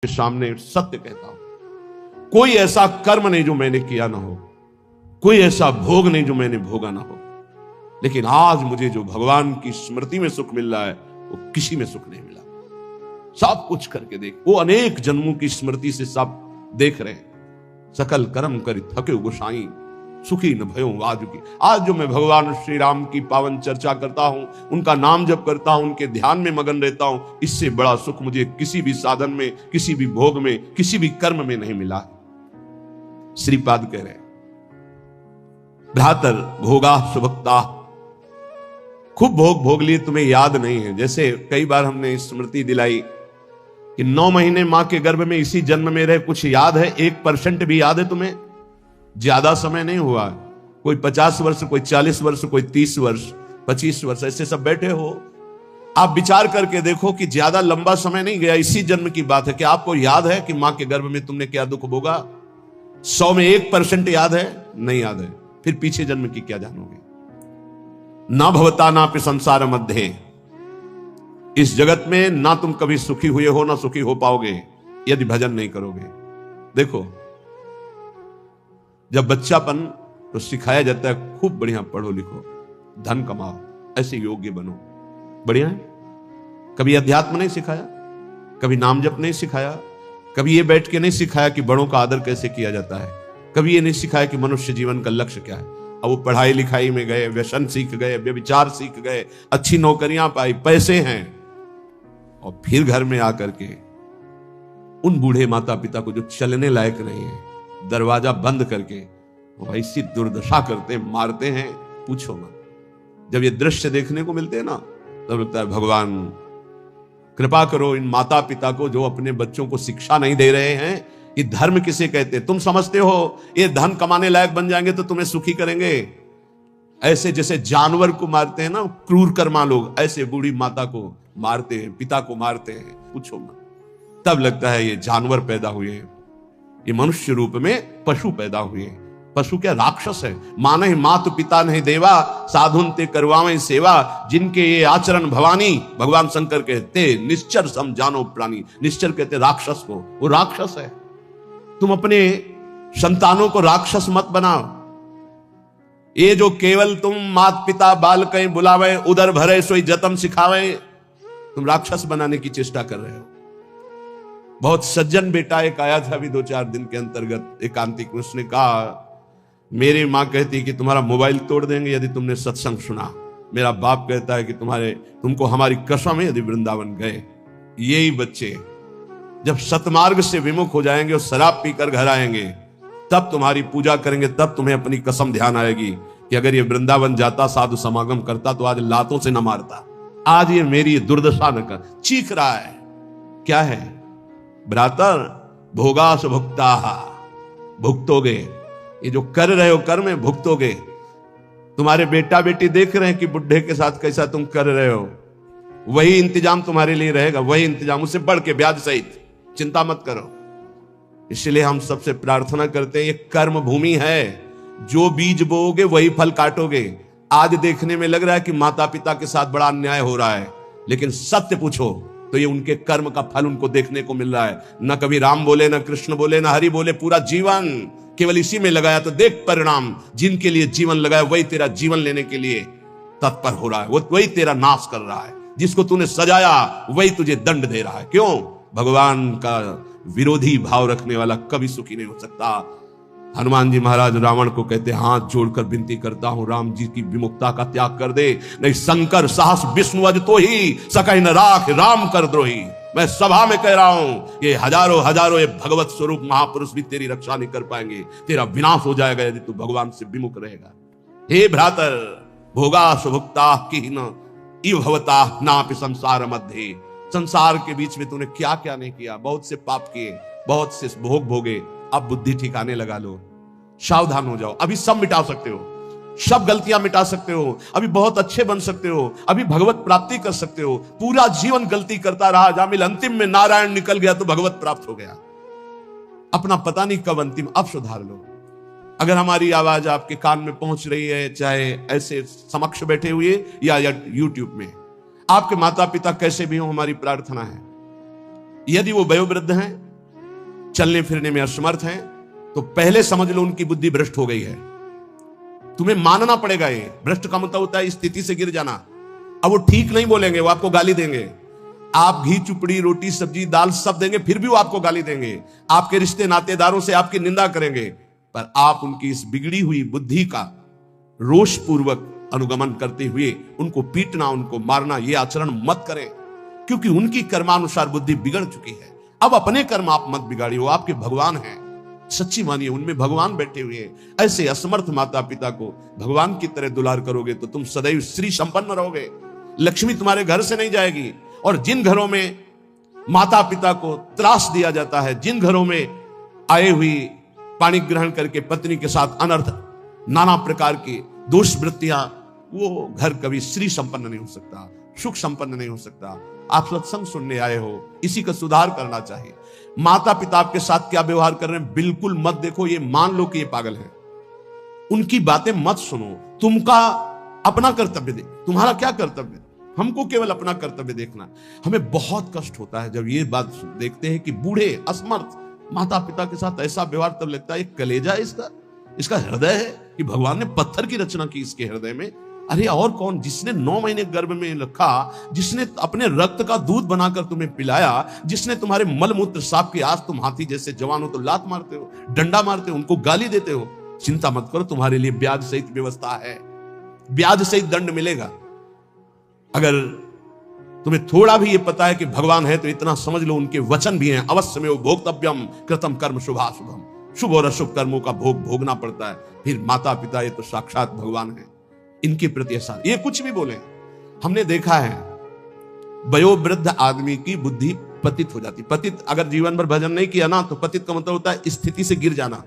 के सामने सत्य कहता हूं, कोई ऐसा कर्म नहीं जो मैंने किया ना हो, कोई ऐसा भोग नहीं जो मैंने भोगा ना हो, लेकिन आज मुझे जो भगवान की स्मृति में सुख मिल रहा है वो किसी में सुख नहीं मिला। सब कुछ करके देख, वो अनेक जन्मों की स्मृति से सब देख रहे हैं। सकल कर्म करि थके गोसाई, सुखी न भयो आज की। आज जो मैं भगवान श्री राम की पावन चर्चा करता हूं, उनका नाम जप करता हूं, उनके ध्यान में मगन रहता हूं, इससे बड़ा सुख मुझे किसी भी साधन में, किसी भी भोग में, किसी भी कर्म में नहीं मिला। श्रीपाद कह रहे हैं, भ्रातर भोगा सुभक्ता, खूब भोग भोग लिए, तुम्हें याद नहीं है। जैसे कई बार हमने स्मृति दिलाई कि 9 महीने मां के गर्भ में इसी जन्म में रहे, कुछ याद है? 1% भी याद है तुम्हें? ज्यादा समय नहीं हुआ, कोई 50 वर्ष, कोई 40 वर्ष, कोई 30 वर्ष, 25 वर्ष, ऐसे सब बैठे हो। आप विचार करके देखो कि ज्यादा लंबा समय नहीं गया, इसी जन्म की बात है। कि आपको याद है कि मां के गर्भ में तुमने क्या दुख भोगा? 100 में 1% याद है? नहीं याद है। फिर पीछे जन्म की क्या जानोगे? ना भवता ना पे संसार मध्य, इस जगत में ना तुम कभी सुखी हुए हो, ना सुखी हो पाओगे यदि भजन नहीं करोगे। देखो, जब बच्चापन तो सिखाया जाता है खूब बढ़िया पढ़ो लिखो, धन कमाओ, ऐसे योग्य बनो, बढ़िया है। कभी अध्यात्म नहीं सिखाया, कभी नाम जप नहीं सिखाया, कभी ये बैठ के नहीं सिखाया कि बड़ों का आदर कैसे किया जाता है, कभी ये नहीं सिखाया कि मनुष्य जीवन का लक्ष्य क्या है। अब वो पढ़ाई लिखाई में गए, व्यसन सीख गए, व्यभिचार सीख गए, अच्छी नौकरियां पाई, पैसे हैं, और फिर घर में आकर के उन बूढ़े माता पिता को जो चलने लायक नहीं है, दरवाजा बंद करके वो ऐसी दुर्दशा करते हैं, मारते हैं, पूछो ना। जब ये दृश्य देखने को मिलते हैं ना, तब लगता है भगवान कृपा करो इन माता पिता को जो अपने बच्चों को शिक्षा नहीं दे रहे हैं कि धर्म किसे कहते हैं। तुम समझते हो ये धन कमाने लायक बन जाएंगे तो तुम्हें सुखी करेंगे? ऐसे जैसे जानवर को मारते हैं ना क्रूर कर्मा लोग, ऐसे बूढ़ी माता को मारते हैं, पिता को मारते हैं, पूछो ना। तब लगता है ये जानवर पैदा हुए हैं, ये मनुष्य रूप में पशु पैदा हुए हैं। पशु क्या, राक्षस है। माने मातु पिता नहीं देवा, साधुन ते करवावे सेवा, जिनके ये आचरण भवानी, भगवान शंकर कहते निश्चर सम जानो प्राणी। निश्चर कहते राक्षस को, वो राक्षस है। तुम अपने संतानों को राक्षस मत बनाओ। ये जो केवल तुम मात पिता बाल कहीं बुलावे, उधर भरे सोई जतन सिखावे, तुम राक्षस बनाने की चेष्टा कर रहे हो। बहुत सज्जन बेटा एक आया था अभी 2-4 दिन के अंतर्गत, एकांतिक। उसने कहा मेरी मां कहती कि तुम्हारा मोबाइल तोड़ देंगे यदि तुमने सत्संग सुना। मेरा बाप कहता है कि तुमको हमारी कसम है यदि वृंदावन गए। यही बच्चे जब सतमार्ग से विमुख हो जाएंगे और शराब पीकर घर आएंगे, तब तुम्हारी पूजा करेंगे, तब तुम्हें अपनी कसम ध्यान आएगी कि अगर ये वृंदावन जाता, साधु समागम करता, तो आज लातों से न मारता। आज ये मेरी दुर्दशा न कर। चीख रहा है, क्या है? भ्रातर भोगा सुभुक्ता, भुगतोगे। ये जो कर रहे हो कर्म में भुगतोगे। तुम्हारे बेटा बेटी देख रहे हैं कि बुढ़े के साथ कैसा तुम कर रहे हो, वही इंतजाम तुम्हारे लिए रहेगा, वही इंतजाम, उससे बढ़ के ब्याज सहित। चिंता मत करो। इसलिए हम सबसे प्रार्थना करते हैं, ये कर्म भूमि है, जो बीज बोओगे वही फल काटोगे। आज देखने में लग रहा है कि माता पिता के साथ बड़ा अन्याय हो रहा है, लेकिन सत्य पूछो तो ये उनके कर्म का फल उनको देखने को मिल रहा है। न कभी राम बोले, न कृष्ण बोले, न हरि बोले, पूरा जीवन केवल इसी में लगाया। तो देख परिणाम, जिनके लिए जीवन लगाया वही तेरा जीवन लेने के लिए तत्पर हो रहा है, वो वही तेरा नाश कर रहा है। जिसको तूने सजाया वही तुझे दंड दे रहा है। क्यों? भगवान का विरोधी भाव रखने वाला कभी सुखी नहीं हो सकता। हनुमान जी महाराज रावण को कहते, हाथ जोड़कर विनती करता हूं, राम जी की विमुखता का त्याग कर दे, नहीं शंकर साहस विष्णु अज तो ही सकहि न राख राम कर द्रोही। मैं सभा में कह रहा हूं, ये हजारों हजारों ये भगवत स्वरूप महापुरुष भी तेरी रक्षा नहीं कर पाएंगे। तेरा विनाश हो जाएगा यदि तू भगवान से विमुख रहेगा। हे भ्रातर भोगा सुभुक्ता की न इव भवता नापि संसार मध्य, संसार के बीच में तूने क्या क्या नहीं किया। बहुत से पाप किए, बहुत से भोग भोगे। अब बुद्धि ठिकाने लगा लो, सावधान हो जाओ। अभी सब मिटा सकते हो, सब गलतियां मिटा सकते हो, अभी बहुत अच्छे बन सकते हो, अभी भगवत प्राप्ति कर सकते हो। पूरा जीवन गलती करता रहा, जामिल अंतिम में नारायण निकल गया तो भगवत प्राप्त हो गया। अपना पता नहीं कब अंतिम, अब सुधार लो। अगर हमारी आवाज आपके कान में पहुंच रही है, चाहे ऐसे समक्ष बैठे हुए या यूट्यूब में, आपके माता पिता कैसे भी हो, हमारी प्रार्थना है यदि वो वयोवृद्ध हैं चलने फिरने में असमर्थ हैं, तो पहले समझ लो उनकी बुद्धि भ्रष्ट हो गई है। तुम्हें मानना पड़ेगा। ये भ्रष्ट का मतलब होता है स्थिति से गिर जाना। अब वो ठीक नहीं बोलेंगे, वो आपको गाली देंगे। आप घी चुपड़ी रोटी सब्जी दाल सब देंगे, फिर भी वो आपको गाली देंगे। आपके रिश्ते नातेदारों से आपकी निंदा करेंगे, पर आप उनकी इस बिगड़ी हुई बुद्धि का रोष पूर्वक अनुगमन करते हुए उनको पीटना, उनको मारना, ये आचरण मत करें, क्योंकि उनकी कर्मानुसार बुद्धि बिगड़ चुकी है। अब अपने कर्म आप मत बिगाड़िए, वो आपके भगवान हैं। सच्ची मानिए, उनमें भगवान बैठे हुए हैं। ऐसे असमर्थ माता पिता को भगवान की तरह दुलार करोगे तो तुम सदैव श्री संपन्न रहोगे। लक्ष्मी तुम्हारे घर से नहीं जाएगी। और जिन घरों में माता पिता को त्रास दिया जाता है, जिन घरों में आए हुई पानी ग्रहण करके पत्नी के साथ अनर्थ नाना प्रकार की दोष वृत्तियां, वो घर कभी श्री संपन्न नहीं हो सकता, सुख संपन्न नहीं हो सकता। आप सत्संग सुनने आए हो, इसी का सुधार करना चाहिए। माता पिता आपके साथ क्या व्यवहार कर रहे हैं बिल्कुल मत देखो, ये मान लो कि ये पागल है। उनकी बातें मत सुनो, तुमका अपना कर्तव्य दे। तुम्हारा क्या कर्तव्य? हमको केवल अपना कर्तव्य देखना। हमें बहुत कष्ट होता है जब ये बात देखते हैं कि बूढ़े असमर्थ माता पिता के साथ ऐसा व्यवहार, तब लगता है कलेजा है इसका हृदय है कि भगवान ने पत्थर की रचना की इसके हृदय में। अरे और कौन? जिसने 9 महीने गर्भ में रखा, जिसने अपने रक्त का दूध बनाकर तुम्हें पिलाया, जिसने तुम्हारे मल मूत्र साफ किया। आज तुम हाथी जैसे जवान हो तो लात मारते हो, डंडा मारते हो, उनको गाली देते हो। चिंता मत करो, तुम्हारे लिए ब्याज सहित व्यवस्था है, ब्याज सहित दंड मिलेगा। अगर तुम्हें थोड़ा भी ये पता है कि भगवान है तो इतना समझ लो उनके वचन भी हैं। अवश्य में वो भोक्तव्यम कृतम कर्म शुभाशुभम, शुभ और अशुभ कर्मों का भोग भोगना पड़ता है। फिर माता पिता ये तो साक्षात भगवान है, इनके प्रति ऐसा ये कुछ भी बोले। हमने देखा है वयोवृद्ध आदमी की बुद्धि पतित हो जाती। पतित अगर जीवन भर भजन नहीं किया ना, तो पतित का मतलब होता है स्थिति से गिर जाना।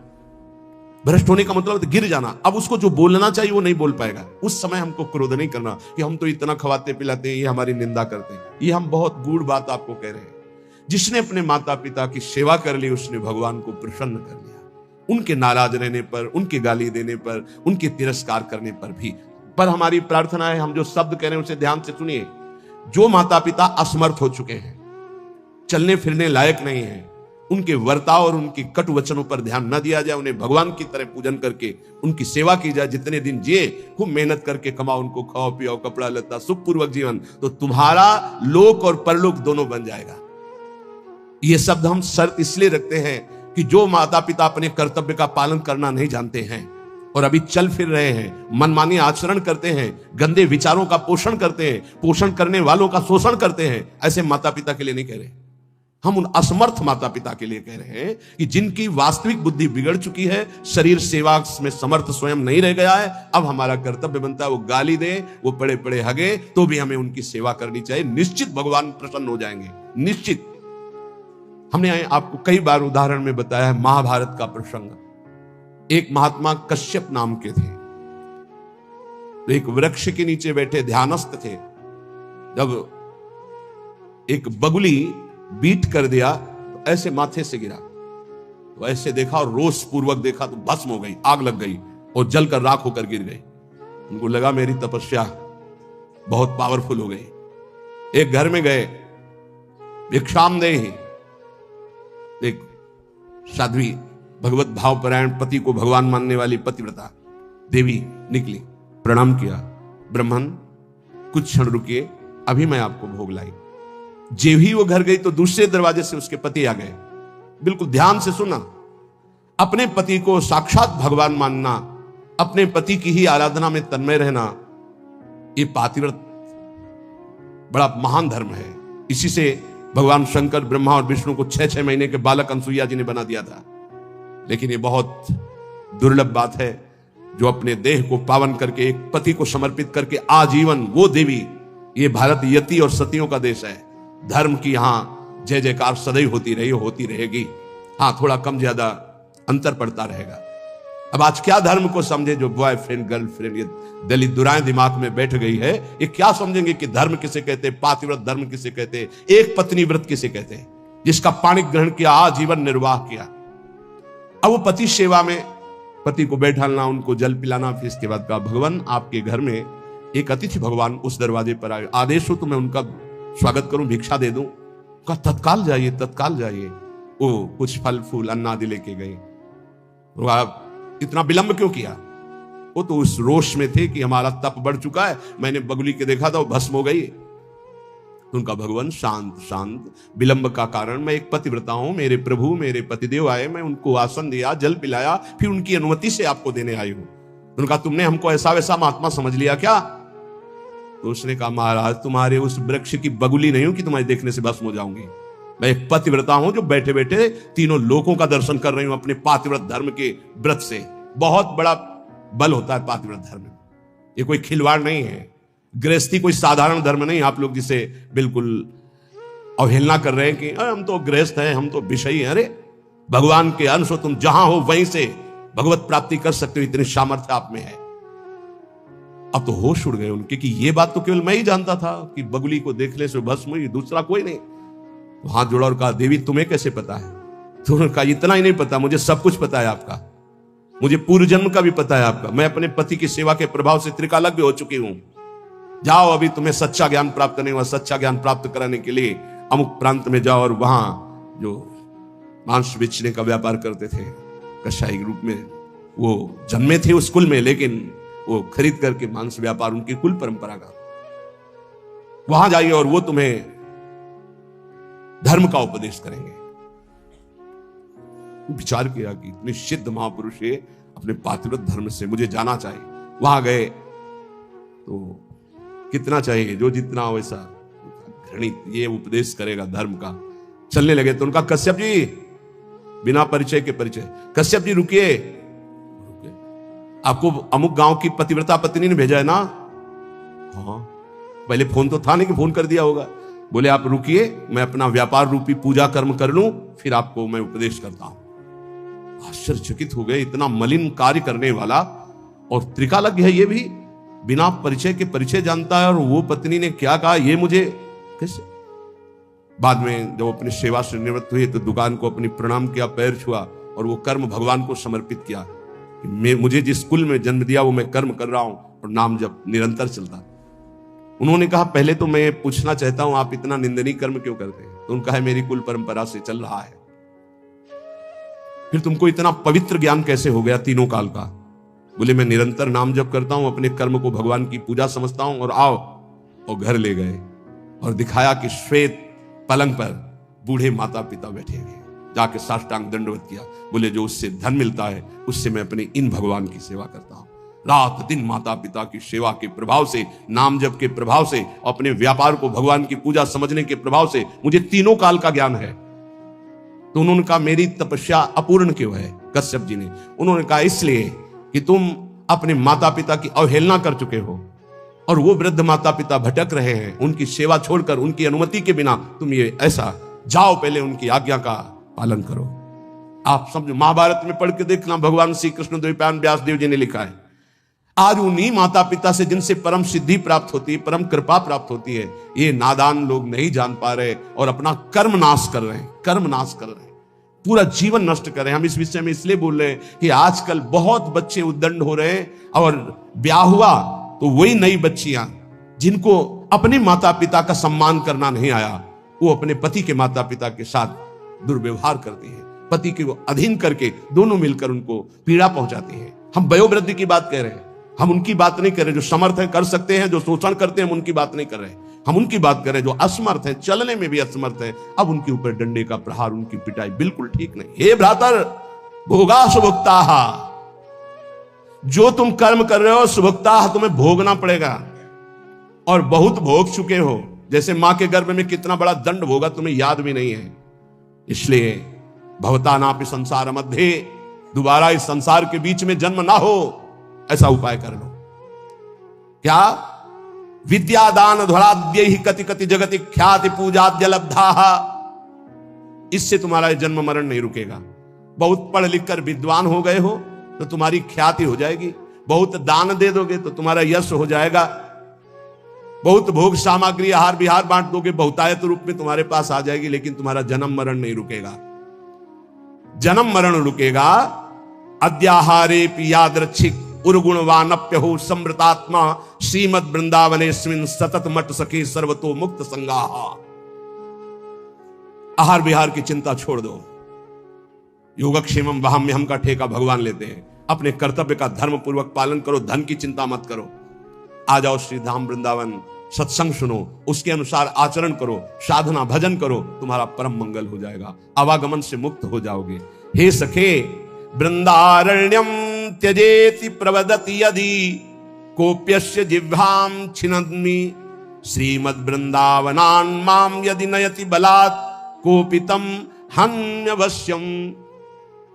भ्रष्ट होने का मतलब गिर जाना। अब उसको जो बोलना चाहिए वो नहीं बोल पाएगा। उस समय हमको क्रोध नहीं करना कि हम तो इतना खवाते पिलाते हैं, ये हमारी निंदा करते हैं। ये हम बहुत गूढ़ बात आपको कह रहे हैं। जिसने अपने माता पिता की सेवा कर ली, उसने भगवान को प्रसन्न कर लिया। उनके नाराज रहने पर, उनके गाली देने पर, उनके तिरस्कार करने पर भी। पर हमारी प्रार्थना है, हम जो शब्द कह रहे हैं उसे ध्यान से सुनिए। जो माता पिता असमर्थ हो चुके हैं, चलने फिरने लायक नहीं है, उनके वर्ताव और उनकी कट वचनों पर ध्यान न दिया जाए। उन्हें भगवान की तरह पूजन करके उनकी सेवा की जाए। जितने दिन जिए खूब मेहनत करके कमाओ, उनको खाओ पियो, कपड़ा लत्ता, सुखपूर्वक जीवन, तो तुम्हारा लोक और परलोक दोनों बन जाएगा। ये शब्द हम शर्त इसलिए रखते हैं कि जो माता पिता अपने कर्तव्य का पालन करना नहीं जानते हैं और अभी चल फिर रहे हैं, मनमानी आचरण करते हैं, गंदे विचारों का पोषण करते हैं, पोषण करने वालों का शोषण करते हैं, ऐसे माता पिता के लिए नहीं कह रहे। हम उन असमर्थ माता पिता के लिए कह रहे हैं कि जिनकी वास्तविक बुद्धि बिगड़ चुकी है, शरीर सेवा में समर्थ स्वयं नहीं रह गया है। अब हमारा कर्तव्य बनता है वो गाली दे, वो पड़े पड़े हगे, तो भी हमें उनकी सेवा करनी चाहिए। निश्चित भगवान प्रसन्न हो जाएंगे, निश्चित। हमने आपको कई बार उदाहरण में बताया है महाभारत का प्रसंग। एक महात्मा कश्यप नाम के थे, तो एक वृक्ष के नीचे बैठे ध्यानस्थ थे। जब एक बगुली बीट कर दिया तो ऐसे माथे से गिरा, तो ऐसे देखा और रोष पूर्वक देखा तो भस्म हो गई, आग लग गई और जलकर राख होकर गिर गई। उनको लगा मेरी तपस्या बहुत पावरफुल हो गई। एक घर में गए, भिक्षामदेहि, एक साध्वी भगवत भावपरायण पति को भगवान मानने वाली पतिव्रता देवी निकली, प्रणाम किया। ब्राह्मण कुछ क्षण रुकिए, अभी मैं आपको भोग लाई। जब ही वो घर गई तो दूसरे दरवाजे से उसके पति आ गए। बिल्कुल ध्यान से सुना, अपने पति को साक्षात भगवान मानना, अपने पति की ही आराधना में तन्मय रहना, ये पातिव्रत बड़ा महान धर्म है। इसी से भगवान शंकर ब्रह्मा और विष्णु को 6-6 महीने के बालक अनसुईया जी ने बना दिया था। लेकिन ये बहुत दुर्लभ बात है जो अपने देह को पावन करके एक पति को समर्पित करके आजीवन वो देवी। ये भारत यति और सतियों का देश है। धर्म की यहां जय जयकार सदैव होती रही, होती रहेगी। हाँ, थोड़ा कम ज्यादा अंतर पड़ता रहेगा। अब आज क्या धर्म को समझे जो बॉयफ्रेंड गर्लफ्रेंड ये दलित दुराएं दिमाग में बैठ गई है, ये क्या समझेंगे कि धर्म किसे कहते, पातिव्रत धर्म किसे कहते, एक पत्नी व्रत किसे कहते हैं, जिसका पाणी ग्रहण किया, आजीवन निर्वाह किया। अब वो पति सेवा में पति को बैठाना, उनको जल पिलाना, फिर इसके बाद कहा भगवान आपके घर में एक अतिथि भगवान उस दरवाजे पर आए, आदेश हो तो मैं उनका स्वागत करूं, भिक्षा दे दूं। कहा तत्काल जाइए, तत्काल जाइए। वो कुछ फल फूल अन्नादि लेके गए। तो आप इतना विलंब क्यों किया? वो तो उस रोष में थे कि हमारा तप बढ़ चुका है, मैंने बगुली के देखा था वो भस्म हो गई। उनका भगवान शांत शांत, विलंब का कारण मैं एक पतिव्रता हूं, मेरे प्रभु मेरे पतिदेव आए, मैं उनको आसन दिया, जल पिलाया, फिर उनकी अनुमति से आपको देने आई हूं। उनका तुमने हमको ऐसा वैसा महात्मा समझ लिया क्या? तो उसने कहा महाराज तुम्हारे उस वृक्ष की बगुली नहीं हूं कि तुम्हारे देखने से भस्म हो जाऊंगी। मैं एक पतिव्रता हूं जो बैठे बैठे तीनों लोकों का दर्शन कर रही हूं अपने पातिव्रत धर्म के व्रत से। बहुत बड़ा बल होता है पातिव्रत धर्म में, ये कोई खिलवाड़ नहीं है। गृहस्थी कोई साधारण धर्म नहीं, आप लोग जिसे बिल्कुल अवहेलना कर रहे हैं कि हम तो गृहस्थ हैं, हम तो विषयी हैं। अरे भगवान के अंश हो, तुम जहां हो वहीं से भगवत प्राप्ति कर सकते हो, इतनी सामर्थ्य आप में है। अब तो होश उड़ गए उनके कि ये बात तो केवल मैं ही जानता था कि बगुली को देखने से भस्म हुई, दूसरा कोई नहीं। तो हाथ जोड़ा और कहा देवी तुम्हें कैसे पता है? तो उन्होंने कहा इतना ही नहीं पता, मुझे सब कुछ पता है आपका, मुझे पूर्व जन्म का भी पता है आपका। मैं अपने पति की सेवा के प्रभाव से त्रिकालज्ञ हो चुकी हूं। जाओ अभी तुम्हें सच्चा ज्ञान प्राप्त नहीं हुआ, सच्चा ज्ञान प्राप्त कराने के लिए अमुक प्रांत में जाओ और वहां जो मांस बेचने का व्यापार करते थे कसाई के रूप में, वो जन्मे थे उस कुल में, लेकिन वो खरीद करके मांस व्यापार उनकी कुल परंपरा का, वहां जाइए और वो तुम्हें धर्म का उपदेश करेंगे। विचार किया कि इतने सिद्ध महापुरुष है अपने पातिव्रत धर्म से, मुझे जाना चाहिए। वहां गए तो कितना चाहिए, जो जितना वैसा घृणित, ये उपदेश करेगा धर्म का। चलने लगे तो उनका कश्यप जी बिना परिचय के परिचय, कश्यप जी रुकिए, आपको अमुक गांव की पतिव्रता पत्नी ने भेजा है ना? हाँ, पहले फोन तो था नहीं कि फोन कर दिया होगा। बोले आप रुकिए, मैं अपना व्यापार रूपी पूजा कर्म कर लूं, फिर आपको मैं उपदेश करता हूं। आश्चर्यचकित हो गए, इतना मलिन कार्य करने वाला और त्रिकालज्ञ है, ये भी बिना परिचय के परिचय जानता है। और वो पत्नी ने क्या कहा ये मुझे कैसे? बाद में जब अपनी सेवा से निवृत्त हुए तो दुकान को अपनी प्रणाम किया, पैर छुआ और वो कर्म भगवान को समर्पित किया कि मुझे जिस कुल में जन्म दिया वो मैं कर्म कर रहा हूं और नाम जब निरंतर चलता। उन्होंने कहा पहले तो मैं पूछना चाहता हूं आप इतना निंदनीय कर्म क्यों करते हैं? तो उनका है मेरी कुल परंपरा से चल रहा है। फिर तुमको इतना पवित्र ज्ञान कैसे हो गया तीनों काल का? बोले मैं निरंतर नाम जप करता हूं, अपने कर्म को भगवान की पूजा समझता हूं। और आओ, और घर ले गए और दिखाया कि श्वेत पलंग पर बूढ़े माता पिता बैठे हुए, जाके साष्टांग दंडवत किया। बोले जो उससे धन मिलता है उससे मैं अपने इन भगवान की सेवा करता हूं। रात दिन माता पिता की सेवा के प्रभाव से, नाम जप के प्रभाव से, अपने व्यापार को भगवान की पूजा समझने के प्रभाव से मुझे तीनों काल का ज्ञान है। तो उन्होंने कहा मेरी तपस्या अपूर्ण क्यों है? कश्यप जी ने उन्होंने कहा इसलिए कि तुम अपने माता पिता की अवहेलना कर चुके हो और वो वृद्ध माता पिता भटक रहे हैं, उनकी सेवा छोड़कर उनकी अनुमति के बिना तुम ये ऐसा, जाओ पहले उनकी आज्ञा का पालन करो। आप समझो, महाभारत में पढ़ के देखना, भगवान श्री कृष्ण द्वैपायन व्यास देव जी ने लिखा है आज उन्हीं माता पिता से जिनसे परम सिद्धि प्राप्त होती है, परम कृपा प्राप्त होती है, ये नादान लोग नहीं जान पा रहे और अपना कर्म नाश कर रहे हैं, कर्म नाश कर रहे हैं, पूरा जीवन नष्ट कर रहे हैं। हम इस विषय में इसलिए बोल रहे हैं कि आजकल बहुत बच्चे उद्दंड हो रहे हैं और ब्याह हुआ तो वही नई बच्चियां जिनको अपने माता पिता का सम्मान करना नहीं आया, वो अपने पति के माता पिता के साथ दुर्व्यवहार करती है, पति के वो अधीन करके दोनों मिलकर उनको पीड़ा पहुंचाती है। हम वयोवृद्धि की बात कह रहे हैं, हम उनकी बात नहीं कर रहे जो समर्थ है कर सकते हैं, जो शोषण करते हैं हम उनकी बात नहीं कर रहे, हम उनकी बात कर रहे हैं जो असमर्थ हैं, चलने में भी असमर्थ हैं। अब उनके ऊपर डंडे का प्रहार, उनकी पिटाई बिल्कुल ठीक नहीं। हे भ्रातर भोगा सुभुक्ताहा, जो तुम कर्म कर रहे हो सुभुक्ताहा तुम्हें भोगना पड़ेगा और बहुत भोग चुके हो। जैसे मां के गर्भ में कितना बड़ा दंड भोगा तुम्हें याद भी नहीं है। इसलिए भवता नापि संसार मध्य, दोबारा इस संसार के बीच में जन्म ना हो, ऐसा उपाय कर लो। क्या? विद्यादान ध्वराद्य ही कति कति जगति ख्याति पूजाद्य लब्धा, इससे तुम्हारा जन्म मरण नहीं रुकेगा। बहुत पढ़ लिख कर विद्वान हो गए हो तो तुम्हारी ख्याति हो जाएगी, बहुत दान दे दोगे तो तुम्हारा यश हो जाएगा, बहुत भोग सामग्री आहार विहार बांट दोगे, बहुतायत रूप में तुम्हारे पास आ जाएगी, लेकिन तुम्हारा जन्म मरण नहीं रुकेगा। जन्म मरण रुकेगा अद्याहारे यादृच्छिक उर्गुणवानप्यहो समृतात्मा श्रीमद वृंदावनेस्मिन् सतत मट सखे सर्वतो मुक्त संगाहा। आहार विहार की चिंता छोड़ दो, योगक्षेमम वहाम्यहम का ठेका भगवान लेते हैं। अपने कर्तव्य का धर्म पूर्वक पालन करो, धन की चिंता मत करो। आ जाओ श्री धाम वृंदावन, सत्संग सुनो, उसके अनुसार आचरण करो, साधना भजन करो, तुम्हारा परम मंगल हो जाएगा, आवागमन से मुक्त हो जाओगे। हे सखे, वृंदारण्यम त्यजेति प्रवदति यदि कोप्यस्य जिह्वाम छिन्नमि श्रीमद् वृंदावनान माम यदि नयति बलात् कोपितम हन्यवश्यम।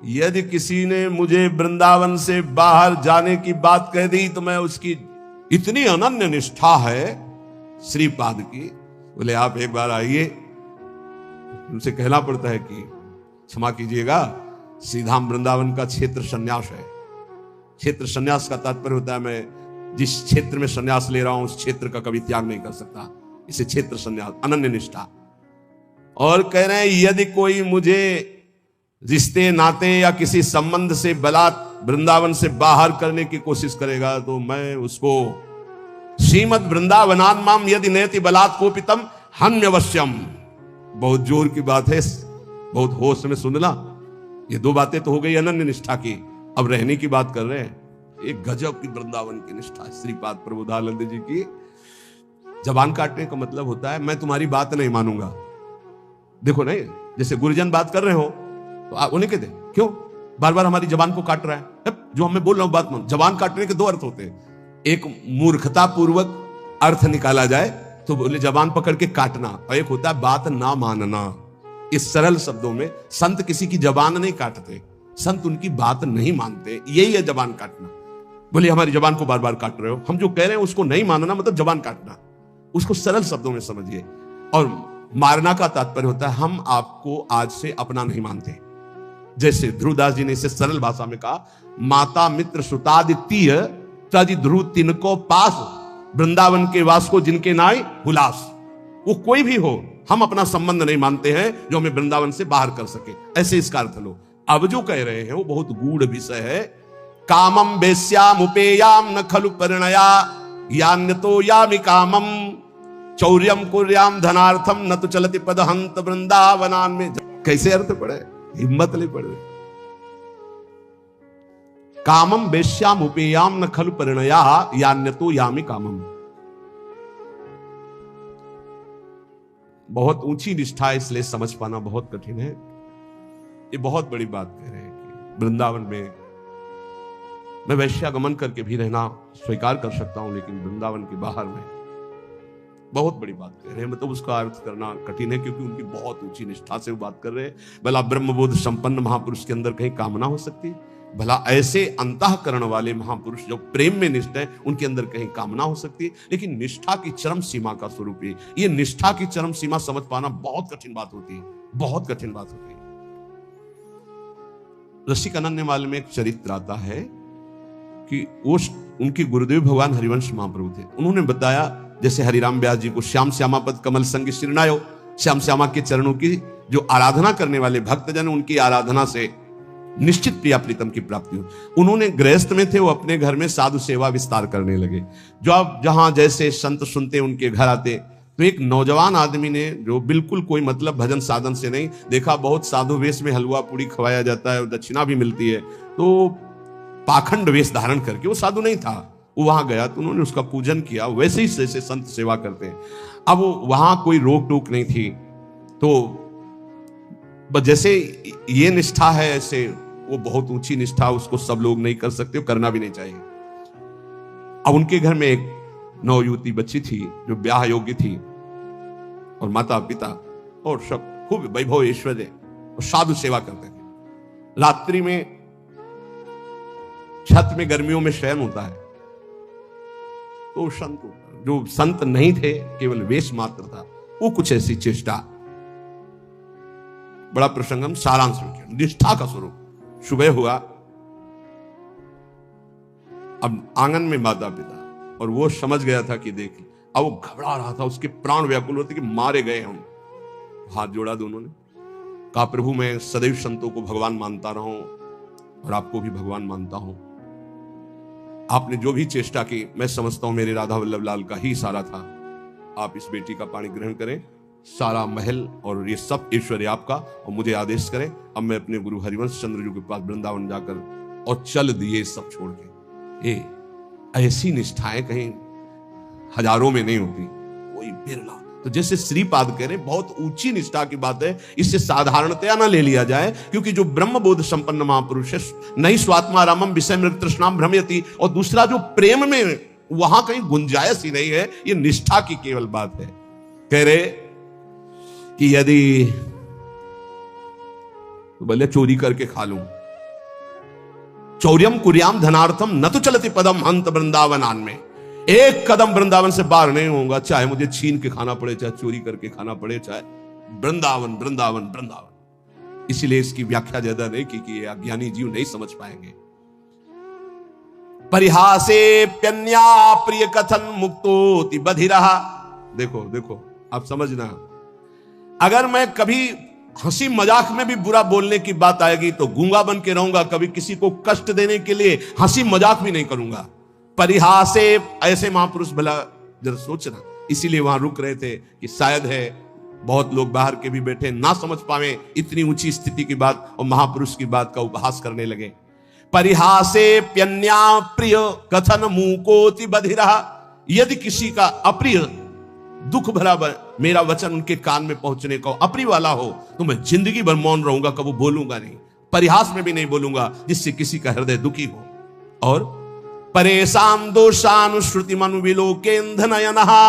यदि किसी ने मुझे वृंदावन से बाहर जाने की बात कह दी तो मैं उसकी इतनी अनन्य निष्ठा है श्रीपाद की, बोले आप एक बार आइए। उनसे कहना पड़ता है कि क्षमा कीजिएगा, श्रीधाम वृंदावन का क्षेत्र संन्यास है। क्षेत्र संन्यास का तात्पर्य होता है मैं जिस क्षेत्र में संन्यास ले रहा हूं उस क्षेत्र का कभी त्याग नहीं कर सकता, इसे क्षेत्र संन्यास, अनन्य निष्ठा। और कह रहे हैं यदि कोई मुझे रिश्ते नाते या किसी संबंध से बलात् वृंदावन से बाहर करने की कोशिश करेगा तो मैं उसको श्रीमद् वृंदावनान माम यदि नयति बलात् कोपितम हन्यवश्यम। बहुत जोर की बात है, बहुत होश में सुनना। ये दो बातें तो हो गई अनन्य निष्ठा की, अब रहने की बात कर रहे हैं। एक गजब की वृंदावन की निष्ठा श्रीपाद प्रबोधानंद जी की। जबान काटने का मतलब होता है मैं तुम्हारी बात नहीं मानूंगा। देखो नहीं, जैसे गुरुजन बात कर रहे हो तो आप उन्हें कहते क्यों बार बार हमारी जबान को काट रहा है, जो हमें बोल रहा हूं बात मान। जबान काटने के दो अर्थ होते हैं, एक मूर्खता पूर्वक अर्थ निकाला जाए तो बोले जबान पकड़ के काटना, और एक होता है बात ना मानना। इस सरल शब्दों में संत किसी की जबान नहीं काटते, संत उनकी बात नहीं मानते, यही है जबान काटना। बोले हमारी जबान को बार बार काट रहे हो, हम जो कह रहे हैं उसको नहीं मानना मतलब जबान काटना। उसको सरल शब्दों में समझिए। और मारना का तात्पर्य होता है हम आपको आज से अपना नहीं मानते। जैसे ध्रुवदास जी ने इसे सरल भाषा में कहा, माता मित्र सुतादित्य तज ध्रुव तिनको पास, वृंदावन के वास को जिनके नाय हुलास। वो कोई भी हो, हम अपना संबंध नहीं मानते हैं जो हमें वृंदावन से बाहर कर सके, ऐसे इसका अर्थ लो। अब जो कह रहे हैं वो बहुत गूढ़ विषय है। कामम वेश्याम उपेयाम न खलु परिणया यान्यतो यामि कामम चौर्यम कुर्याम धनार्थम न तो चलति पदहंत वृंदावनान में। कैसे अर्थ पड़े, हिम्मत नहीं पड़े। कामम वेश्याम उपेयाम न खलु परिणया यान्यतो यामि कामम। बहुत ऊंची निष्ठा है, इसलिए समझ पाना बहुत कठिन है। ये बहुत बड़ी बात कह रहे हैं कि वृंदावन में मैं वैश्यागमन करके भी रहना स्वीकार कर सकता हूं, लेकिन वृंदावन के बाहर में बहुत बड़ी बात कह रहे हैं। मतलब उसका अर्थ करना कठिन है क्योंकि उनकी बहुत ऊंची निष्ठा से वो बात कर रहे हैं। भला ब्रह्मबोध संपन्न महापुरुष के अंदर कहीं कामना हो सकती है? भला ऐसे अंतःकरण वाले महापुरुष जो प्रेम में निष्ठ है उनके अंदर कहीं कामना हो सकती है? लेकिन निष्ठा की चरम सीमा का स्वरूप है ये। निष्ठा की चरम सीमा समझ पाना बहुत कठिन बात होती है, बहुत कठिन बात होती है। रसिक अनन्यमाल में एक चरित्र आता है कि वो उनके गुरुदेव भगवान हरिवंश महाप्रभु थे। उन्होंने बताया जैसे हरिराम व्यास जी को श्याम श्यामा पद कमल संग शिरनायो, श्याम श्यामा के चरणों की जो आराधना करने वाले भक्तजन उनकी आराधना से निश्चित प्रिया प्रीतम की प्राप्ति हो। उन्होंने गृहस्थ में थे, वो अपने घर में साधु सेवा विस्तार करने लगे। जो अब जहां जैसे संत सुनते उनके घर आते, तो एक नौजवान आदमी ने जो बिल्कुल कोई मतलब भजन साधन से नहीं, देखा बहुत साधु वेश में हलवा पूड़ी खवाया जाता है, दक्षिणा भी मिलती है, तो पाखंड वेश धारण करके, वो साधु नहीं था, वो वहां गया तो उन्होंने उसका पूजन किया वैसे ही जैसे संत सेवा करते हैं। अब वहां कोई रोक टोक नहीं थी, तो जैसे ये निष्ठा है ऐसे वो बहुत ऊंची निष्ठा, उसको सब लोग नहीं कर सकते, करना भी नहीं चाहिए। अब उनके घर में एक नवयुवती बच्ची थी जो ब्याह योग्य थी, और माता पिता और सब खूब वैभव ऐश्वर्य और साधु सेवा करते थे। रात्रि में छत में गर्मियों में शयन होता है, तो संत जो संत नहीं थे, केवल वेश मात्र था, वो कुछ ऐसी चेष्टा, बड़ा प्रसंगम सारांश में किया, निष्ठा का स्वरूप। सुबह हुआ, अब आंगन में माता पिता, और वो समझ गया था कि देख, अब वो घबरा रहा था, उसके प्राण व्याकुल होते कि मारे गए हम। हाथ जोड़ा दोनों ने, कहा प्रभु मैं सदैव संतों को भगवान मानता रहा हूं और आपको भी भगवान मानता हूं। आपने जो भी चेष्टा की मैं समझता हूं मेरे राधा वल्लभ लाल का ही इशारा था। आप इस बेटी का पानी ग्रहण करें, सारा महल और ये सब ऐश्वर्य आपका, और मुझे आदेश करें अब मैं अपने गुरु हरिवंश चंद्र जी के पास वृंदावन जाकर और चल दिए सब छोड़ के। ये ऐसी निष्ठाएं कहीं हजारों में नहीं होती, कोई बिरला। तो जैसे श्रीपाद कह रहे बहुत ऊंची निष्ठा की बात है, इससे साधारणतया ना ले लिया जाए, क्योंकि जो ब्रह्म बोध संपन्न महापुरुष है, नहीं स्वात्मा रामम विषय मृग तृष्णाम भ्रमयति, और दूसरा जो प्रेम में वहां कहीं गुंजाइश ही नहीं है, ये निष्ठा की केवल बात है। कह रहे कि यदि बोले चोरी करके खा लूं, चौर्यम कुर्याम धनार्थम न तो चलती पदम हंत वृंदावनान में, एक कदम वृंदावन से बाहर नहीं होऊंगा, चाहे मुझे छीन के खाना पड़े, चाहे चोरी करके खाना पड़े, चाहे वृंदावन वृंदावन वृंदावन। इसीलिए इसकी व्याख्या ज्यादा नहीं की कि अज्ञानी जीव नहीं समझ पाएंगे। परिहासे प्यन्या प्रिय कथन मुक्तोति बधिरहा। देखो देखो आप समझना, अगर मैं कभी हंसी मजाक में भी बुरा बोलने की बात आएगी तो गूंगा बन के रहूंगा, कभी किसी को कष्ट देने के लिए हंसी मजाक भी नहीं करूंगा। परिहासे, ऐसे महापुरुष भला जरा सोचना, इसीलिए वहां रुक रहे थे कि शायद है बहुत लोग बाहर के भी बैठे ना समझ पावे इतनी ऊंची स्थिति की बात, और महापुरुष की बात का उपहास करने लगे। परिहासे प्यन्या प्रिय कथन मूकोति बधिरहा। यदि किसी का अप्रिय दुख भरा मेरा वचन उनके कान में पहुंचने का अप्रिय वाला हो तो मैं जिंदगी भर मौन रहूंगा, कभी बोलूंगा नहीं, परिहास में भी नहीं बोलूंगा जिससे किसी का हृदय दुखी हो। और परेशान दोषानुश्रुति मनु विलोकेंधनयनहा।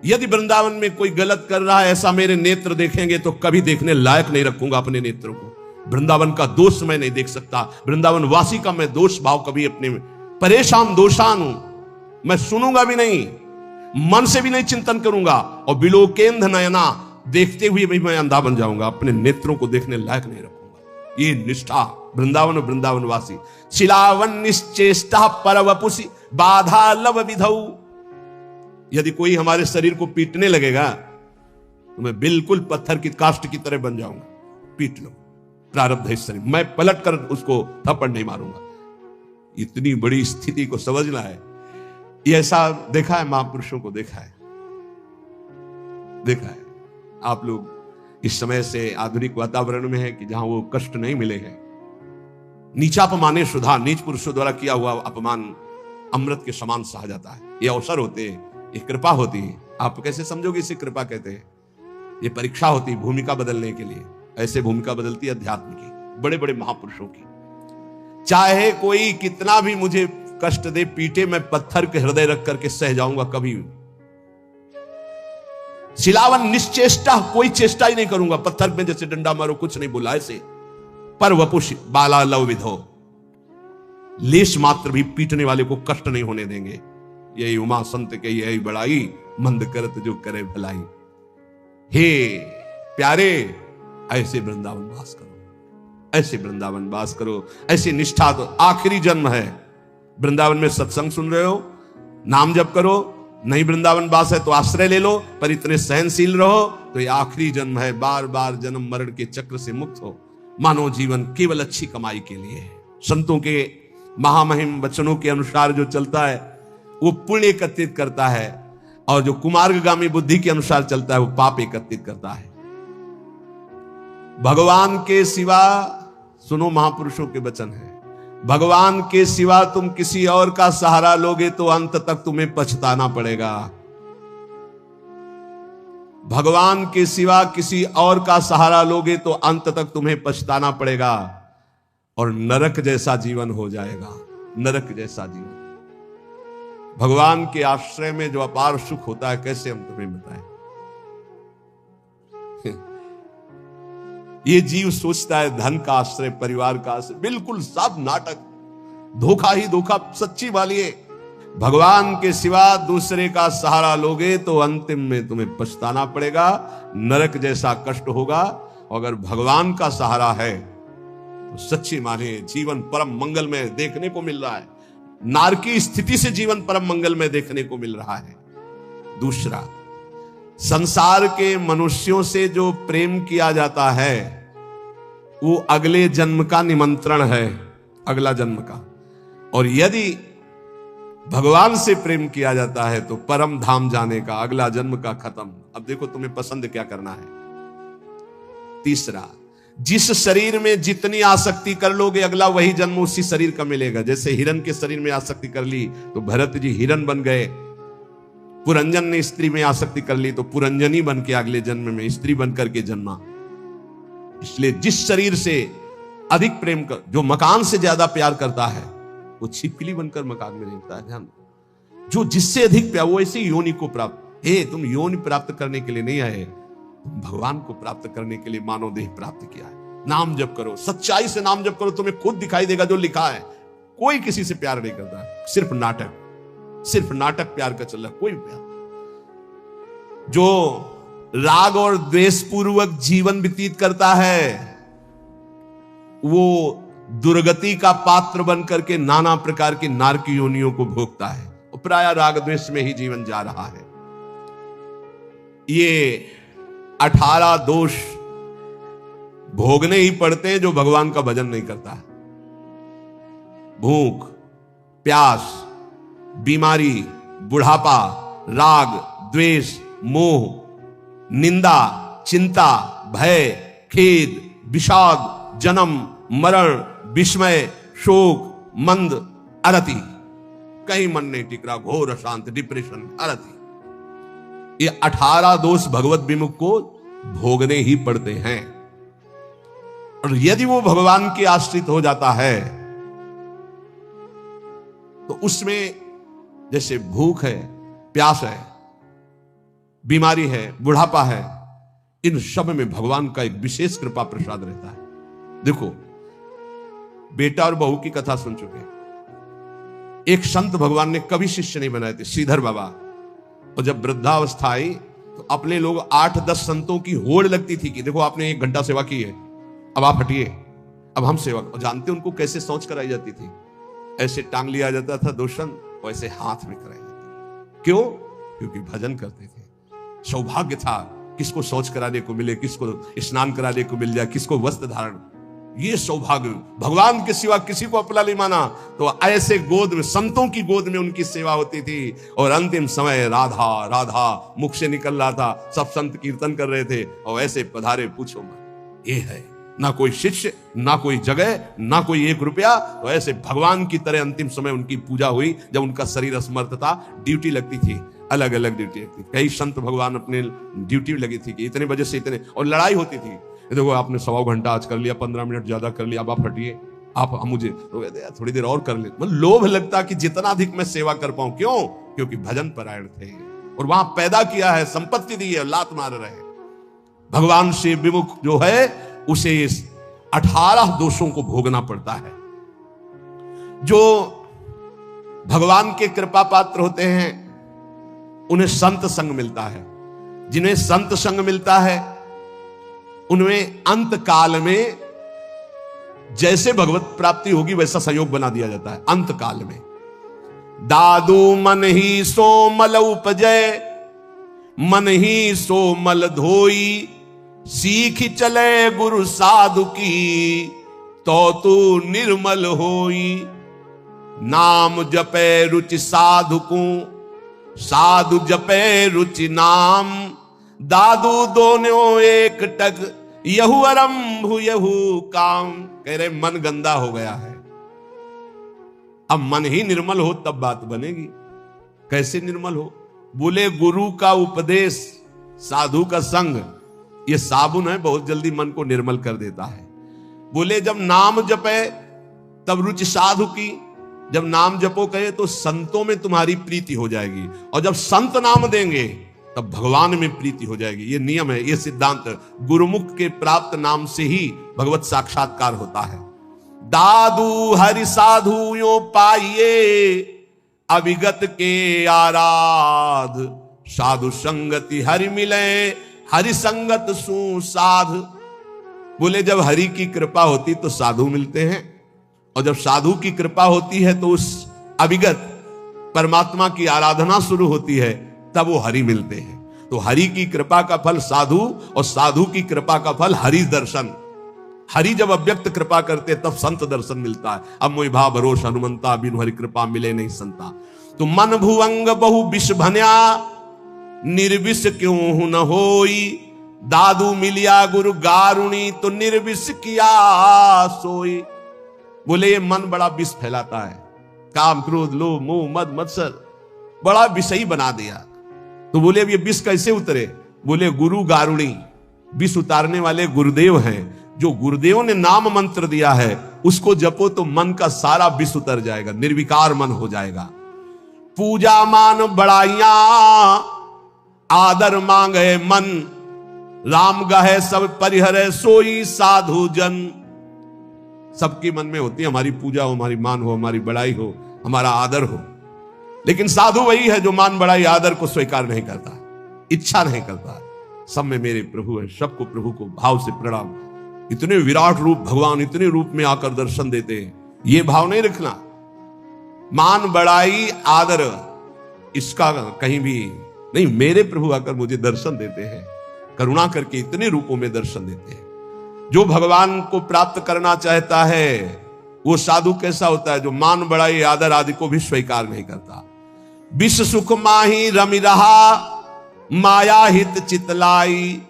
यदि वृंदावन में कोई गलत कर रहा है, ऐसा मेरे नेत्र देखेंगे तो कभी देखने लायक नहीं रखूंगा अपने नेत्रों को। वृंदावन का दोष मैं नहीं देख सकता, वृंदावन वासी का मैं दोष भाव कभी अपने में, परेशान दोषानु मैं सुनूंगा भी नहीं, मन से भी नहीं चिंतन करूंगा, और विलोकेंध नयना, देखते हुए भी मैं अंधा बन जाऊंगा, अपने नेत्रों को देखने लायक नहीं रखूंगा। ये निष्ठा वृंदावन और वृंदावन वासी। शिलावन निश्चेष्टा परवपुषि बाधा लव विधौ। यदि कोई हमारे शरीर को पीटने लगेगा तो मैं बिल्कुल पत्थर की काष्ठ की तरह बन जाऊंगा, पीट लो, प्रारब्ध है इस शरीर, मैं पलट कर उसको थप्पड़ नहीं मारूंगा। इतनी बड़ी स्थिति को समझना है। ये ऐसा देखा है, महापुरुषों को देखा है, देखा है। आप लोग इस समय से आधुनिक वातावरण में है कि जहां वो कष्ट नहीं मिले हैं। नीचापमाने सुधा, नीच पुरुषों द्वारा किया हुआ अपमान अमृत के समान सहा जाता है। ये अवसर होते हैं, ये कृपा होती है। आप कैसे समझोगे इसे कृपा कहते हैं? ये परीक्षा होती है भूमिका बदलने के लिए। ऐसे भूमिका बदलती है अध्यात्म की, बड़े बड़े महापुरुषों की। चाहे कोई कितना भी मुझे कष्ट दे, पीटे, मैं पत्थर के हृदय रख करके सह जाऊंगा कभी। शिलावन निश्चेष्टा, कोई चेष्टा ही नहीं करूंगा, पत्थर में जैसे डंडा मारो, कुछ नहीं बोला ऐसे। पर वपुष बाला लव विधो, लेश मात्र भी पीटने वाले को कष्ट नहीं होने देंगे। यही उमा संत के यही बड़ाई, मंद करत जो करे भलाई। हे प्यारे, ऐसे वृंदावन वास करो, ऐसे वृंदावन वास करो, ऐसी निष्ठा। तो आखिरी जन्म है, वृंदावन में सत्संग सुन रहे हो, नाम जप करो, नहीं वृंदावन वास है तो आश्रय ले लो, पर इतने सहनशील रहो तो ये आखिरी जन्म है। बार बार जन्म मरण के चक्र से मुक्त हो। मानव जीवन केवल अच्छी कमाई के लिए है। संतों के महामहिम वचनों के अनुसार जो चलता है वो पुण्य एकत्रित करता है, और जो कुमार्गगामी बुद्धि के अनुसार चलता है वो पाप एकत्रित करता है। भगवान के सिवा, सुनो महापुरुषों के वचन है, भगवान के सिवा तुम किसी और का सहारा लोगे तो अंत तक तुम्हें पछताना पड़ेगा। भगवान के सिवा किसी और का सहारा लोगे तो अंत तक तुम्हें पछताना पड़ेगा, और नरक जैसा जीवन हो जाएगा, नरक जैसा जीवन। भगवान के आश्रय में जो अपार सुख होता है, कैसे हम तुम्हें बताएं। ये जीव सोचता है धन का आश्रय, परिवार का आश्रय, बिल्कुल सब नाटक, धोखा ही धोखा, सच्ची वाली है। भगवान के सिवा दूसरे का सहारा लोगे तो अंतिम में तुम्हें पछताना पड़ेगा, नरक जैसा कष्ट होगा। अगर भगवान का सहारा है तो सच्ची माने जीवन परम मंगल में देखने को मिल रहा है। नारकी स्थिति से जीवन परम मंगल में देखने को मिल रहा है। दूसरा, संसार के मनुष्यों से जो प्रेम किया जाता है वो अगले जन्म का निमंत्रण है, अगला जन्म का। और यदि भगवान से प्रेम किया जाता है तो परम धाम जाने का, अगला जन्म का खत्म। अब देखो तुम्हें पसंद क्या करना है। तीसरा, जिस शरीर में जितनी आसक्ति कर लोगे अगला वही जन्म उसी शरीर का मिलेगा। जैसे हिरण के शरीर में आसक्ति कर ली तो भरत जी हिरण बन गए, पुरंजन ने स्त्री में आसक्ति कर ली तो पुरंजनी बन के अगले जन्म में स्त्री बन करके जन्मा। इसलिए जिस शरीर से अधिक प्रेम कर, जो मकान से ज्यादा प्यार करता है वो छिपकली बनकर मकान में रहता है। ध्यान, जो जिससे अधिक प्यार वो ऐसी योनि को प्राप्त। तुम योनि प्राप्त करने के लिए नहीं आए, तुम भगवान को प्राप्त करने के लिए मानव देह प्राप्त किया है। नाम जप करो, सच्चाई से नाम जप करो, तुम्हें खुद दिखाई देगा जो लिखा है। कोई किसी से प्यार नहीं करता, सिर्फ नाटक प्यार का चल रहा, कोई प्यार। जो राग और द्वेष पूर्वक जीवन व्यतीत करता है वो दुर्गति का पात्र बनकर के नाना प्रकार की नारकी योनियों को भोगता है और प्राय राग द्वेष में ही जीवन जा रहा है। ये 18 दोष भोगने ही पड़ते हैं जो भगवान का भजन नहीं करता है। भूख, प्यास, बीमारी, बुढ़ापा, राग, द्वेष, मोह, निंदा, चिंता, भय, खेद, विषाद, जन्म, मरण, विस्मय, शोक, मंद, अरति, कहीं मन नहीं टिक रहा, घोर अशांत, डिप्रेशन, अरति। ये 18 दोष भगवत विमुख को भोगने ही पड़ते हैं। और यदि वो भगवान के आश्रित हो जाता है तो उसमें जैसे भूख है, प्यास है, बीमारी है, बुढ़ापा है, इन सब में भगवान का एक विशेष कृपा प्रसाद रहता है। देखो, बेटा और बहू की कथा सुन चुके। एक संत भगवान ने कभी शिष्य नहीं बनाए थे, श्रीधर बाबा। और जब वृद्धावस्था आई तो अपने लोग 8-10 संतों की होड़ लगती थी कि देखो आपने 1 घंटा सेवा की है, अब आप हटिए, अब हम सेवा। और जानते उनको कैसे सोच कराई जाती थी? ऐसे टांग लिया जाता था 2 संत, वैसे हाथ में कराई जाती। क्यों? क्योंकि भजन करते थे। सौभाग्य था किसको सोच कराने को मिले, किसको स्नान कराने को मिल जाए, किसको वस्त्र धारण। ये सौभाग्य, भगवान के सिवा किसी को अपना नहीं माना। तो ऐसे गोद में, संतों की गोद में उनकी सेवा होती थी। और अंतिम समय राधा राधा मुख से निकल रहा था, सब संत कीर्तन कर रहे थे और ऐसे पधारे, पूछो मत। ये है ना कोई शिष्य, ना कोई जगह, ना कोई 1 रुपया। तो ऐसे भगवान की तरह अंतिम समय उनकी पूजा हुई। जब उनका शरीर असमर्थ था, ड्यूटी लगती थी, अलग अलग ड्यूटी लगती। कई संत भगवान अपने ड्यूटी लगी थी कि इतने बजे से इतने, और लड़ाई होती थी। देखो आपने 1.25 घंटा आज कर लिया, 15 मिनट ज्यादा कर लिया, अब आप हटिए, आप मुझे तो कहते यार थोड़ी देर और कर ले। मतलब लोभ लगता कि जितना अधिक मैं सेवा कर पाऊं। क्यों? क्योंकि भजन परायण थे और वहां पैदा किया है, संपत्ति दी है, लात मार रहे। भगवान से विमुख जो है उसे 18 दोषों को भोगना पड़ता है। जो भगवान के कृपा पात्र होते हैं उन्हें संत संग मिलता है। जिन्हें संत संग मिलता है उनमें अंत काल में जैसे भगवत प्राप्ति होगी वैसा संयोग बना दिया जाता है। अंत काल में दादू मन ही सो मल उपजय, मन ही सो मल धोई, सीख चले गुरु साधु की, तो तू निर्मल होई। नाम जपे रुचि साधु को, साधु जपे रुचि नाम, दादू दोनों एक टक, यहु आरंभ यहु काम। कह रहे मन गंदा हो गया है, अब मन ही निर्मल हो तब बात बनेगी। कैसे निर्मल हो? बोले गुरु का उपदेश, साधु का संग, ये साबुन है, बहुत जल्दी मन को निर्मल कर देता है। बोले जब नाम जपे तब रुचि साधु की, जब नाम जपो कहे तो संतों में तुम्हारी प्रीति हो जाएगी, और जब संत नाम देंगे तब भगवान में प्रीति हो जाएगी। ये नियम है, ये सिद्धांत। गुरुमुख के प्राप्त नाम से ही भगवत साक्षात्कार होता है। दादू हरि साधु यो पाइये, अविगत के आराध, साधु संगति हरि मिले, हरि संगत सु साध। बोले जब हरि की कृपा होती तो साधु मिलते हैं, और जब साधु की कृपा होती है तो उस अविगत परमात्मा की आराधना शुरू होती है, तब वो हरि मिलते हैं। तो हरि की कृपा का फल साधु, और साधु की कृपा का फल हरि दर्शन। हरि जब अव्यक्त कृपा करते तब संत दर्शन मिलता है। अब मोहि भाव भरोस हनुमंता, बिनु हरि कृपा मिले नहीं संता। तो मन भुवंग बहु विष भन्या, निर्विष क्यों न होई। दादू मिलिया गुरु गारुणी, तो निर्विष किया सोई। बोले ये मन बड़ा विष फैलाता है, काम क्रोध लोभ मोह मद मत्सर बड़ा विषयी बना दिया। तो बोले अब ये विष कैसे उतरे? बोले गुरु गारुणी, विष उतारने वाले गुरुदेव हैं। जो गुरुदेव ने नाम मंत्र दिया है उसको जपो तो मन का सारा विष उतर जाएगा, निर्विकार मन हो जाएगा। पूजा मान बड़ाइया, आदर मांगे मन, राम गहे सब परिहरे सोई साधु जन। सबके मन में होती है हमारी पूजा हो, हमारी मान हो, हमारी बड़ाई हो, हमारा आदर हो, लेकिन साधु वही है जो मान बड़ाई आदर को स्वीकार नहीं करता, इच्छा नहीं करता। सब में मेरे प्रभु है, सबको प्रभु को भाव से प्रणाम। इतने विराट रूप भगवान इतने रूप में आकर दर्शन देते हैं, ये भाव नहीं रखना। मान बड़ाई आदर इसका कहीं भी नहीं। मेरे प्रभु आकर मुझे दर्शन देते हैं, करुणा करके इतने रूपों में दर्शन देते हैं। जो भगवान को प्राप्त करना चाहता है वो साधु कैसा होता है? जो मान बड़ाई आदर आदि को भी स्वीकार नहीं करता। विष सुख माही रमि रहा, माया हित चितलाई।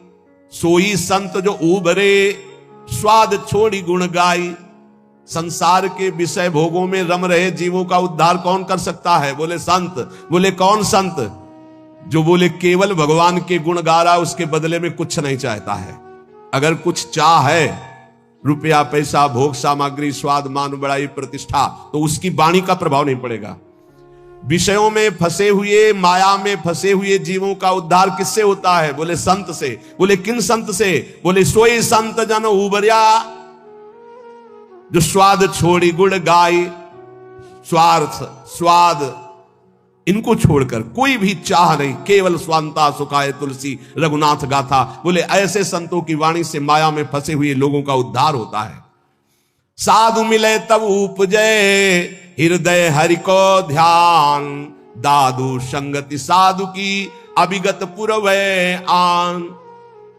सोई संत जो उबरे, स्वाद छोड़ी गुण गाई। संसार के विषय भोगों में रम रहे जीवों का उद्धार कौन कर सकता है? बोले संत। बोले कौन संत? जो बोले केवल भगवान के गुण गा रहा, उसके बदले में कुछ नहीं चाहता है। अगर कुछ चाह है, रुपया पैसा भोग सामग्री स्वाद मान बड़ाई प्रतिष्ठा, तो उसकी वाणी का प्रभाव नहीं पड़ेगा। विषयों में फंसे हुए, माया में फंसे हुए जीवों का उद्धार किससे होता है? बोले संत से। बोले किन संत से? बोले सोई संत जन उबरिया, जो स्वाद छोड़ी गुण गाय। स्वार्थ स्वाद इनको छोड़कर कोई भी चाह नहीं, केवल स्वांता सुखाए तुलसी रघुनाथ गाथा। बोले ऐसे संतों की वाणी से माया में फंसे हुए लोगों का उद्धार होता है। साधु मिले तब उपजय, हृदय हरि को ध्यान। दादू संगति साधु की, अभिगत पुरवै आन।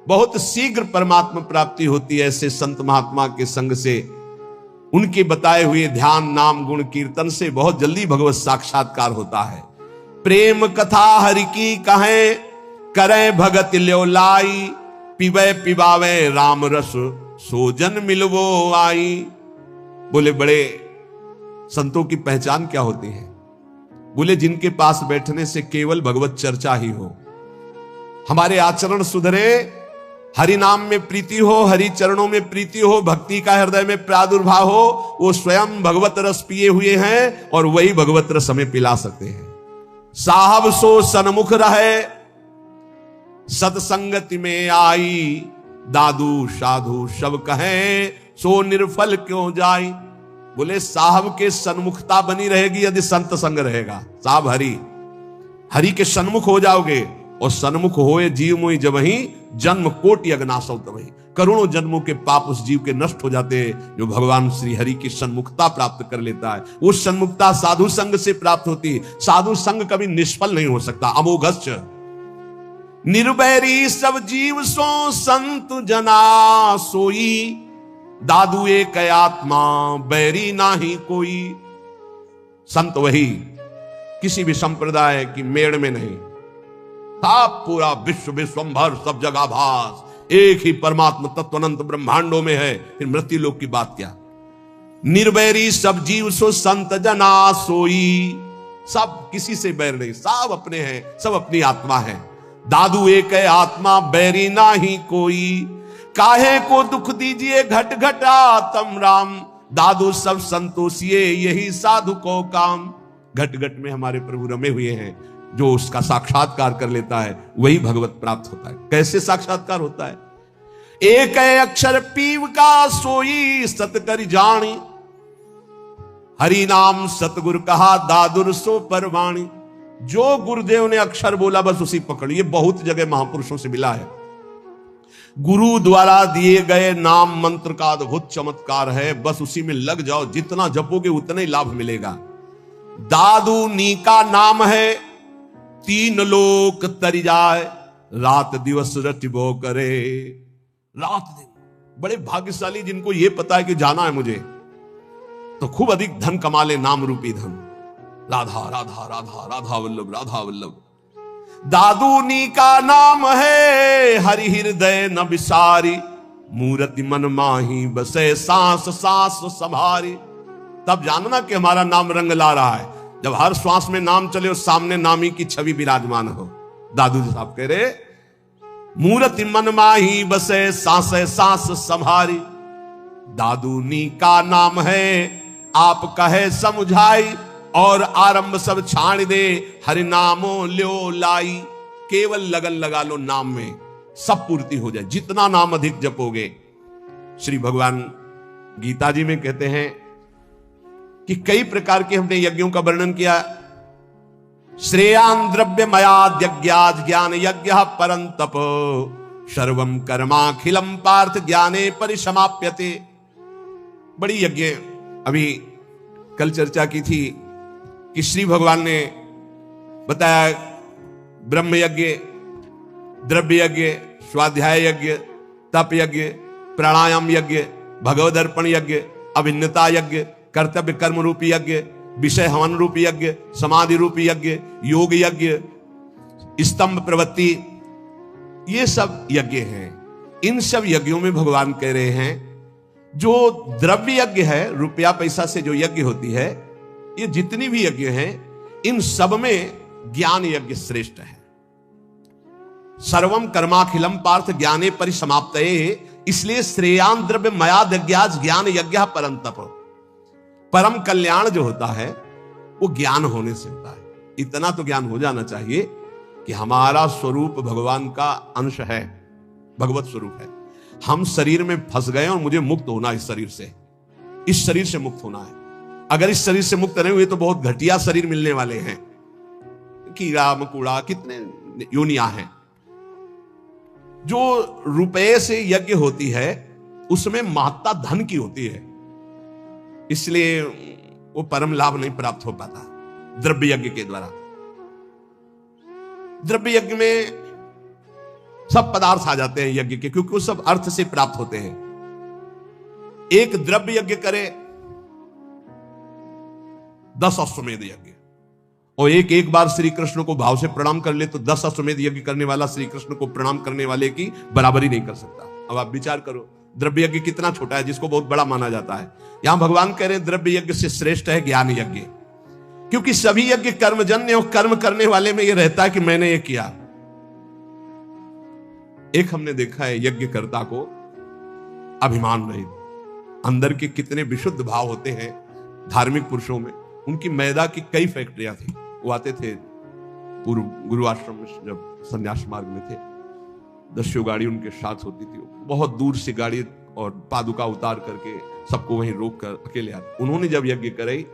बहुत शीघ्र परमात्मा प्राप्ति होती है ऐसे संत महात्मा के संग से। उनके बताए हुए ध्यान नाम गुण कीर्तन से बहुत जल्दी भगवत साक्षात्कार होता है। प्रेम कथा हरि की कहें, करें भगत ल्यो लाई। पिबे पिबावे राम रस, सोजन मिलवो आई। बोले बड़े संतों की पहचान क्या होती है? बोले जिनके पास बैठने से केवल भगवत चर्चा ही हो, हमारे आचरण सुधरे, हरि नाम में प्रीति हो, हरि चरणों में प्रीति हो, भक्ति का हृदय में प्रादुर्भाव हो, वो स्वयं भगवत रस पिए हुए हैं और वही भगवत रस हमें पिला सकते हैं। साहब सो सन्मुख रहे, सतसंगति में आई। दादू साधु सब कहें, सो निर्फल क्यों जाई। बोले साहब के सन्मुखता बनी रहेगी यदि संत संग रहेगा। साहब हरि के सन्मुख हो जाओगे, और सन्मुख होए जीव मोहि जब ही, जन्म कोटि अगनासौ तबहि। करोड़ों जन्मों के पाप उस जीव के नष्ट हो जाते हैं जो भगवान श्री हरि की सन्मुखता प्राप्त कर लेता है। वो सन्मुखता साधु संग से प्राप्त होती है। साधु संग कभी निष्फल नहीं हो सकता। अमोघश्च निर्वैरी सब जीव सो, संत जना सोई। दादू एक आत्मा, बैरी नाही कोई। संत वही, किसी भी संप्रदाय की मेड़ में नहीं। सब पूरा विश्व विश्वंभर सब जगह भास, एक ही परमात्मा तत्व अनंत ब्रह्मांडों में है। फिर मृत्यु लोक की बात क्या? निर्वैरी सब जीव सो, संत जना सोई। सब किसी से बैर नहीं, सब अपने हैं, सब अपनी आत्मा है। दादू एक है आत्मा, बैरी ना ही कोई। काहे को दुख दीजिए घट घटा तम राम। दादू सब संतोषिए, यही साधु को काम। घट घट में हमारे प्रभु रमे हुए हैं। जो उसका साक्षात्कार कर लेता है वही भगवत प्राप्त होता है। कैसे साक्षात्कार होता है? एक है अक्षर पीव का, सोई सत कर जानी। हरि नाम सतगुर कहा, दादुर सो परवाणी। जो गुरुदेव ने अक्षर बोला बस उसी पकड़। ये बहुत जगह महापुरुषों से मिला है। गुरु द्वारा दिए गए नाम मंत्र का अद्भुत चमत्कार है, बस उसी में लग जाओ। जितना जपोगे उतना ही लाभ मिलेगा। दादू नी का नाम है, तीन लोक तरी जाए। रात दिवस रटिबो करे। रात दिन बड़े भाग्यशाली जिनको ये पता है कि जाना है मुझे, तो खूब अधिक धन कमा ले, नाम रूपी धन। राधा राधा राधा राधा वल्लभ राधा वल्लभ। दादूनी का नाम है हरि हृदय न विसारी, मूर्ति मन माही बसे सांस सांस संभारी। तब जानना कि हमारा नाम रंग ला रहा है जब हर श्वास में नाम चले और सामने नामी की छवि विराजमान हो। दादू जी साहब कह रहे मूर्ति मन माही बसे सांस सांस संभारी, दादूनी का नाम है आप कहे समझाई, और आरंभ सब छाड़ दे हरि नामो ल्यो लाई। केवल लगन लगा लो नाम में, सब पूर्ति हो जाए। जितना नाम अधिक जपोगे, श्री भगवान गीता जी में कहते हैं कि कई प्रकार के हमने यज्ञों का वर्णन किया। श्रेयान द्रव्य मयाद यज्ञाद ज्ञान यज्ञ परंतप, सर्वम कर्माखिलम पार्थ ज्ञाने परिसमाप्यते। बड़ी यज्ञ अभी कल चर्चा की थी कि श्री भगवान ने बताया ब्रह्म यज्ञ, द्रव्य यज्ञ, स्वाध्याय यज्ञ, तप यज्ञ, प्राणायाम यज्ञ, भगवद अर्पण यज्ञ, अभिन्नता यज्ञ, कर्तव्य कर्म रूपी यज्ञ, विषय हवन रूपी यज्ञ, समाधि रूपी यज्ञ, योग यज्ञ, स्तंभ प्रवृत्ति, ये सब यज्ञ हैं। इन सब यज्ञों में भगवान कह रहे हैं जो द्रव्य यज्ञ है, रुपया पैसा से जो यज्ञ होती है, ये जितनी भी यज्ञ हैं इन सब में ज्ञान यज्ञ श्रेष्ठ है। सर्वम कर्माखिलम पार्थ ज्ञाने परिसमाप्तये, इसलिए श्रेयान द्रव्य मयाद यज्ञाज ज्ञान यज्ञ परंतप। परम कल्याण जो होता है वो ज्ञान होने से होता है। इतना तो ज्ञान हो जाना चाहिए कि हमारा स्वरूप भगवान का अंश है, भगवत स्वरूप है। हम शरीर में फंस गए और मुझे मुक्त होना, इस शरीर से, इस शरीर से मुक्त होना है। अगर इस शरीर से मुक्त नहीं हुए तो बहुत घटिया शरीर मिलने वाले हैं, कीड़ा मकोड़ा कितने योनियां हैं। जो रुपए से यज्ञ होती है उसमें महत्ता धन की होती है, इसलिए वो परम लाभ नहीं प्राप्त हो पाता द्रव्य यज्ञ के द्वारा। द्रव्य यज्ञ में सब पदार्थ आ जाते हैं यज्ञ के, क्योंकि वो सब अर्थ से प्राप्त होते हैं। एक द्रव्य यज्ञ करे 10 अश्वमेध यज्ञ, और एक बार श्री कृष्ण को भाव से प्रणाम कर ले तो 10 अश्वमेध यज्ञ करने वाला श्री कृष्ण को प्रणाम करने वाले की बराबरी नहीं कर सकता। अब आप विचार करो द्रव्य यज्ञ कितना छोटा है जिसको बहुत बड़ा माना जाता है। यहां भगवान कह रहे हैं द्रव्य यज्ञ से श्रेष्ठ है ज्ञान यज्ञ, क्योंकि सभी यज्ञ कर्मजन्य और कर्म करने वाले में यह रहता है कि मैंने ये किया। एक हमने देखा है यज्ञकर्ता को अभिमान रहित, अंदर के कितने विशुद्ध भाव होते हैं धार्मिक पुरुषों में। उनकी मैदा की कई फैक्ट्रियां थी, वो आते थे पूर्व गुरु आश्रम में जब संन्यास मार्ग में थे, 10 गाड़ी उनके साथ होती थी। बहुत दूर से गाड़ी और पादुका उतार करके सबको वहीं रोक कर अकेले आते। उन्होंने जब यज्ञ कराई,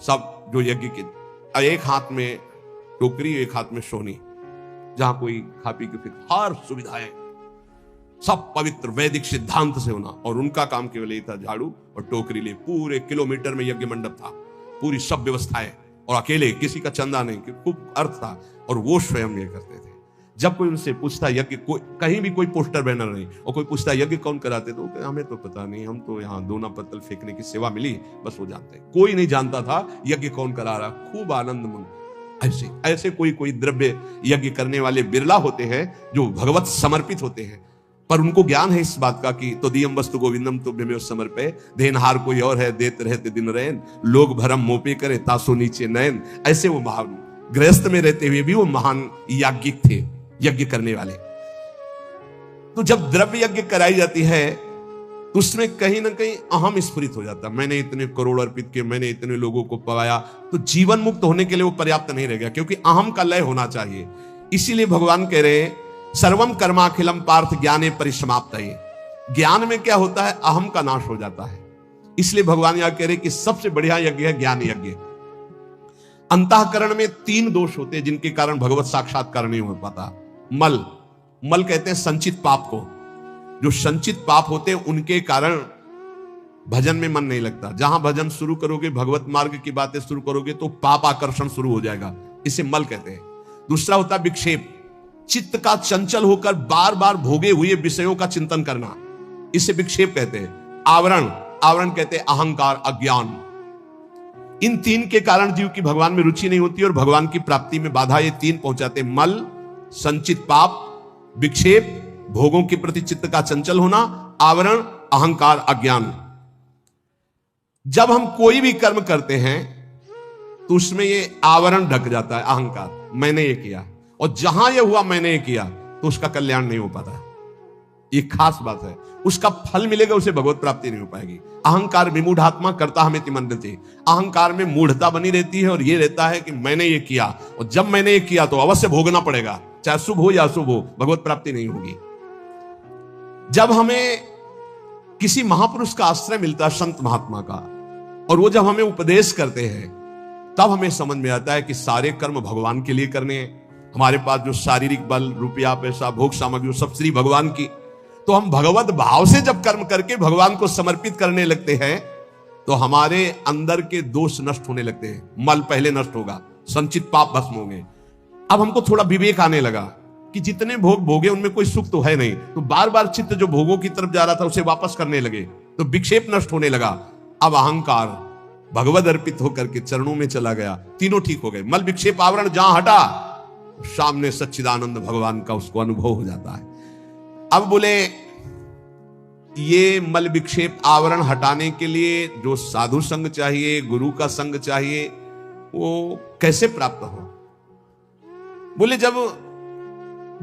सब जो यज्ञ के, एक हाथ में टोकरी एक हाथ में सोनी, जहां कोई खा पी के फिर हर सुविधाएं सब पवित्र वैदिक सिद्धांत से होना, और उनका काम केवल यही था झाड़ू और टोकरी ले। पूरे किलोमीटर में यज्ञ मंडप था, पूरी सब व्यवस्थाएं, और अकेले, किसी का चंदा नहीं, खूब अर्थ था, और वो स्वयं ये करते थे। जब कोई उनसे पूछता यज्ञ, कोई कहीं भी कोई पोस्टर बैनर नहीं, और कोई पूछता यज्ञ कौन कराते, तो हमें तो पता नहीं, हम तो यहाँ दोना पत्तल फेंकने की सेवा मिली, बस वो जानते हैं। कोई नहीं जानता था यज्ञ कौन करा रहा। खूब आनंद मन। ऐसे कोई द्रव्य यज्ञ करने वाले बिरला होते हैं जो भगवत समर्पित होते हैं, पर उनको ज्ञान है इस बात का कि तो दियम वस्तु गोविंदम तुभ्यमेव समर्पये, देनहार कोई और है देते रहते दिन रैन, लोग भरम मोपे करे तासो नीचे नयन। ऐसे वो महान गृहस्थ में रहते हुए भी वो महान याज्ञिक थे, यज्ञ करने वाले। तो जब द्रव्य यज्ञ कराई जाती है तो उसमें कहीं ना कहीं अहम स्फुरित हो जाता। मैंने इतने करोड़ अर्पित किए, मैंने इतने लोगों को पवाया, तो जीवन मुक्त होने के लिए वो पर्याप्त नहीं रहेगा, क्योंकि अहम का लय होना चाहिए। इसीलिए भगवान कह रहे हैं सर्वम कर्माखिलम पार्थ ज्ञाने परिसमाप्तये। ज्ञान में क्या होता है, अहम का नाश हो जाता है। इसलिए भगवान यहां कह रहे कि सबसे बढ़िया यज्ञ है ज्ञान यज्ञ। अंतःकरण में 3 दोष होते हैं जिनके कारण भगवत साक्षात्कार नहीं हो पाता। मल कहते हैं संचित पाप को। जो संचित पाप होते हैं उनके कारण भजन में मन नहीं लगता। जहां भजन शुरू करोगे, भगवत मार्ग की बातें शुरू करोगे, तो पाप आकर्षण शुरू हो जाएगा, इसे मल कहते हैं। दूसरा होता है विक्षेप, चित्त का चंचल होकर बार बार भोगे हुए विषयों का चिंतन करना, इसे विक्षेप कहते हैं। आवरण कहते हैं अहंकार, अज्ञान। इन तीन के कारण जीव की भगवान में रुचि नहीं होती और भगवान की प्राप्ति में बाधा ये तीन पहुंचाते। मल, संचित पाप, विक्षेप, भोगों के प्रति चित्त का चंचल होना, आवरण, अहंकार, अज्ञान। जब हम कोई भी कर्म करते हैं तो उसमें ये आवरण ढक जाता है, अहंकार, मैंने ये किया, और जहां ये हुआ मैंने ये किया तो उसका कल्याण नहीं हो पाता। ये खास बात है, उसका फल मिलेगा, उसे भगवत प्राप्ति नहीं हो पाएगी। अहंकार विमूढ़ात्मा करता हमें तिमंदते, अहंकार में मूढ़ता बनी रहती है और ये रहता है कि मैंने ये किया, और जब मैंने ये किया तो अवश्य भोगना पड़ेगा, चाहे शुभ हो या अशुभ हो, भगवत प्राप्ति नहीं होगी। जब हमें किसी महापुरुष का आश्रय मिलता है, संत महात्मा का, और वो जब हमें उपदेश करते हैं तब हमें समझ में आता है कि सारे कर्म भगवान के लिए करने हैं। हमारे पास जो शारीरिक बल, रुपया, पैसा, भोग सामग्री, सब श्री भगवान की, तो हम भगवत भाव से जब कर्म करके भगवान को समर्पित करने लगते हैं तो हमारे अंदर के दोष नष्ट होने लगते हैं। मल पहले नष्ट होगा, संचित पाप भस्म होंगे। अब हमको थोड़ा विवेक आने लगा कि जितने भोग भोगे उनमें कोई सुख तो है नहीं, तो बार बार चित्त जो भोगों की तरफ जा रहा था उसे वापस करने लगे, तो विक्षेप नष्ट होने लगा। अब अहंकार भगवद अर्पित होकर के चरणों में चला गया, तीनों ठीक हो गए। मल, विक्षेप, आवरण जहां हटा, सामने सच्चिदानंद भगवान का उसको अनुभव हो जाता है। अब बोले ये मल, विक्षेप, आवरण हटाने के लिए जो साधु संग चाहिए, गुरु का संग चाहिए, वो कैसे प्राप्त हो? बोले जब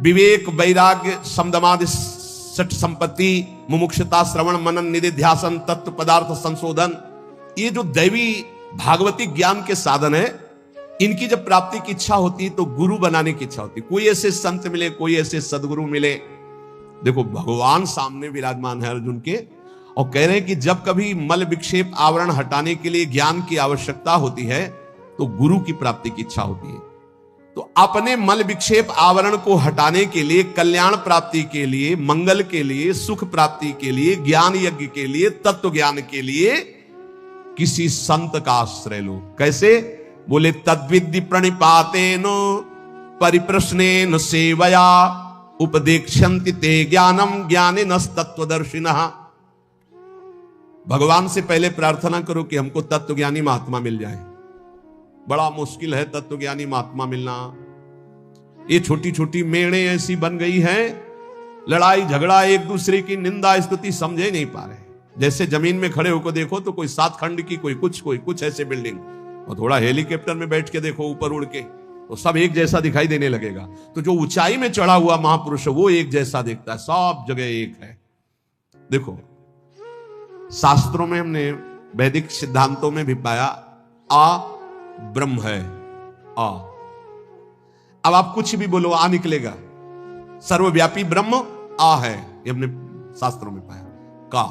विवेक, वैराग्य, समदमादि सठ संपत्ति, मुमुक्षता, श्रवण, मनन, निधिध्यासन, तत्व पदार्थ संशोधन, ये जो दैवी भागवती ज्ञान के साधन है, इनकी जब प्राप्ति की इच्छा होती है तो गुरु बनाने की इच्छा होती है। कोई ऐसे संत मिले, कोई ऐसे सदगुरु मिले। देखो भगवान सामने विराजमान है अर्जुन के, और कह रहे हैं कि जब कभी मल, विक्षेप, आवरण हटाने के लिए ज्ञान की आवश्यकता होती है तो गुरु की प्राप्ति की इच्छा होती है। तो अपने मल, विक्षेप, आवरण को हटाने के लिए, कल्याण प्राप्ति के लिए, मंगल के लिए, सुख प्राप्ति के लिए, ज्ञान यज्ञ के लिए, तत्व ज्ञान के लिए किसी संत का आश्रय लो। कैसे? बोले तद्विद्धि प्रणिपातेन परिप्रश्नेन सेवया उपदेक्षन्ति ते ज्ञानम ज्ञानिनः तत्वदर्शिनः। भगवान से पहले प्रार्थना करो कि हमको तत्वज्ञानी महात्मा मिल जाए। बड़ा मुश्किल है तत्वज्ञानी महात्मा मिलना। ये छोटी छोटी मेड़े ऐसी बन गई हैं, लड़ाई झगड़ा, एक दूसरे की निंदा स्तुति समझे नहीं पा रहे। जैसे जमीन में खड़े होकर देखो तो कोई 7 खंड की, कोई कुछ ऐसे बिल्डिंग, और थोड़ा हेलीकॉप्टर में बैठ के देखो ऊपर उड़ के, तो सब एक जैसा दिखाई देने लगेगा। तो जो ऊंचाई में चढ़ा हुआ महापुरुष है वो एक जैसा दिखता है, सब जगह एक है। देखो शास्त्रों में हमने, वैदिक सिद्धांतों में भी पाया, आ ब्रह्म है, आ। अब आप कुछ भी बोलो, आ निकलेगा। सर्वव्यापी ब्रह्म आ है, ये हमने शास्त्रों में पाया। का,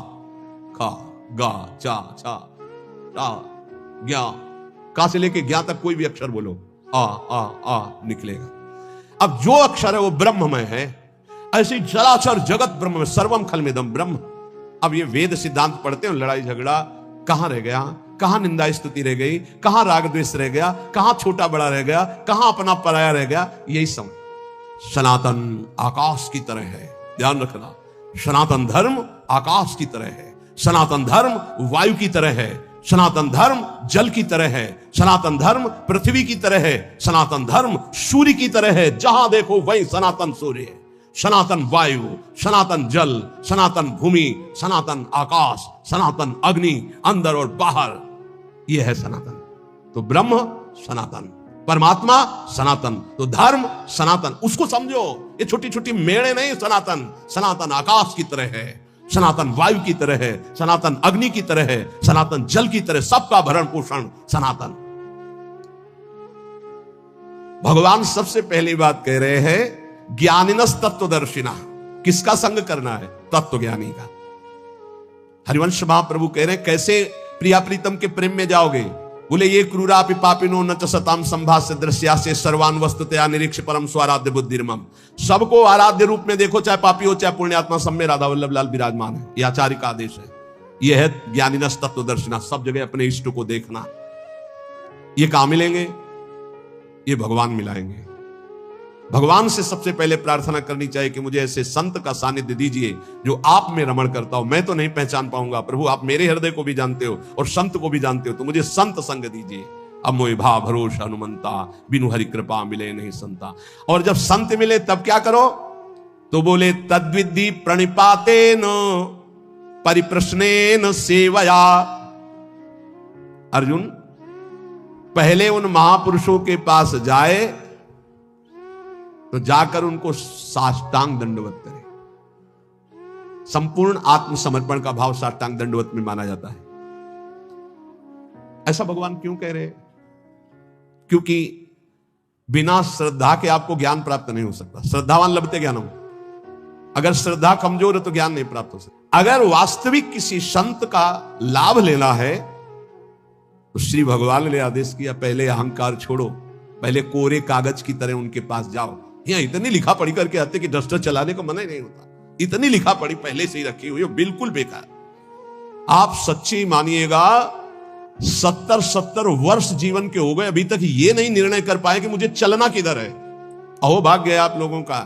खा, गा, चा, छा, टा, ज्ञा, का से लेके ज्ञा तक कोई भी अक्षर बोलो, आ निकलेगा। अब जो अक्षर है वो ब्रह्ममय है। ऐसे चराचर जगत ब्रह्म में, सर्वम खलमिदम ब्रह्म। अब ये वेद सिद्धांत पढ़ते हो, लड़ाई झगड़ा कहां रह गया, कहां निंदा स्तुति रह गई, कहां राग द्वेष रह गया, कहां छोटा बड़ा रह गया, कहां अपना पराया रह गया। यही सब सनातन आकाश की तरह है, ध्यान रखना। सनातन धर्म आकाश की तरह है, सनातन धर्म वायु की तरह है, सनातन धर्म जल की तरह है, सनातन धर्म पृथ्वी की तरह है, सनातन धर्म सूर्य की तरह है। जहां देखो वही सनातन सूर्य है, सनातन वायु, सनातन जल, सनातन भूमि, सनातन आकाश, सनातन अग्नि, अंदर और बाहर, यह है सनातन। तो ब्रह्म सनातन, परमात्मा सनातन, तो धर्म सनातन। उसको समझो, ये छोटी छोटी मेड़े नहीं। सनातन, सनातन आकाश की तरह है, सनातन वायु की तरह है, सनातन अग्नि की तरह है, सनातन जल की तरह, सबका भरण पोषण सनातन। भगवान सबसे पहली बात कह रहे हैं, ज्ञानिनः तत्वदर्शिना। किसका संग करना है? तत्व ज्ञानी का। हरिवंश महाप्रभु कह रहे हैं, कैसे प्रिया प्रीतम के प्रेम में जाओगे? बोले ये क्रूरापि पापिनो न च सताम संभास्य दृश्यास्य सर्वान् वस्तुतया निरीक्ष परम स्वाराध्य बुद्धिर्मम। सबको आराध्य रूप में देखो, चाहे पापी हो चाहे पुण्यात्मा, सब में राधा वल्लभ लाल विराजमान है। यह आचार्य का आदेश है। यह है ज्ञानिनः तत्वदर्शिना, सब जगह अपने इष्ट को देखना। ये कहां मिलेंगे? ये भगवान मिलाएंगे। भगवान से सबसे पहले प्रार्थना करनी चाहिए कि मुझे ऐसे संत का सानिध्य दीजिए जो आप में रमण करता हो। मैं तो नहीं पहचान पाऊंगा प्रभु, आप मेरे हृदय को भी जानते हो और संत को भी जानते हो, तो मुझे संत संग दीजिए। अब मोहि भा भरोसा हनुमंता, बिनु हरि कृपा मिले नहीं संता। और जब संत मिले तब क्या करो, तो बोले तद्विद्धि प्रणिपातेन परिप्रश्नेन सेवया। अर्जुन, पहले उन महापुरुषों के पास जाए तो जाकर उनको साष्टांग दंडवत करे। संपूर्ण आत्मसमर्पण का भाव साष्टांग दंडवत में माना जाता है। ऐसा भगवान क्यों कह रहे हैं? क्योंकि बिना श्रद्धा के आपको ज्ञान प्राप्त नहीं हो सकता। श्रद्धावान लभते ज्ञानम। अगर श्रद्धा कमजोर है तो ज्ञान नहीं प्राप्त हो सकता। अगर वास्तविक किसी संत का लाभ लेना है तो श्री भगवान ने आदेश किया, पहले अहंकार छोड़ो, पहले कोरे कागज की तरह उनके पास जाओ। यहां इतनी लिखा पढ़ी करके आते कि डस्टर चलाने को मना ही नहीं होता। इतनी लिखा पढ़ी पहले से ही रखी हुई है, बिल्कुल बेकार। आप सच्ची मानिएगा 70 वर्ष जीवन के हो गए, अभी तक ये नहीं निर्णय कर पाए कि मुझे चलना किधर है। अहो भाग्य है आप लोगों का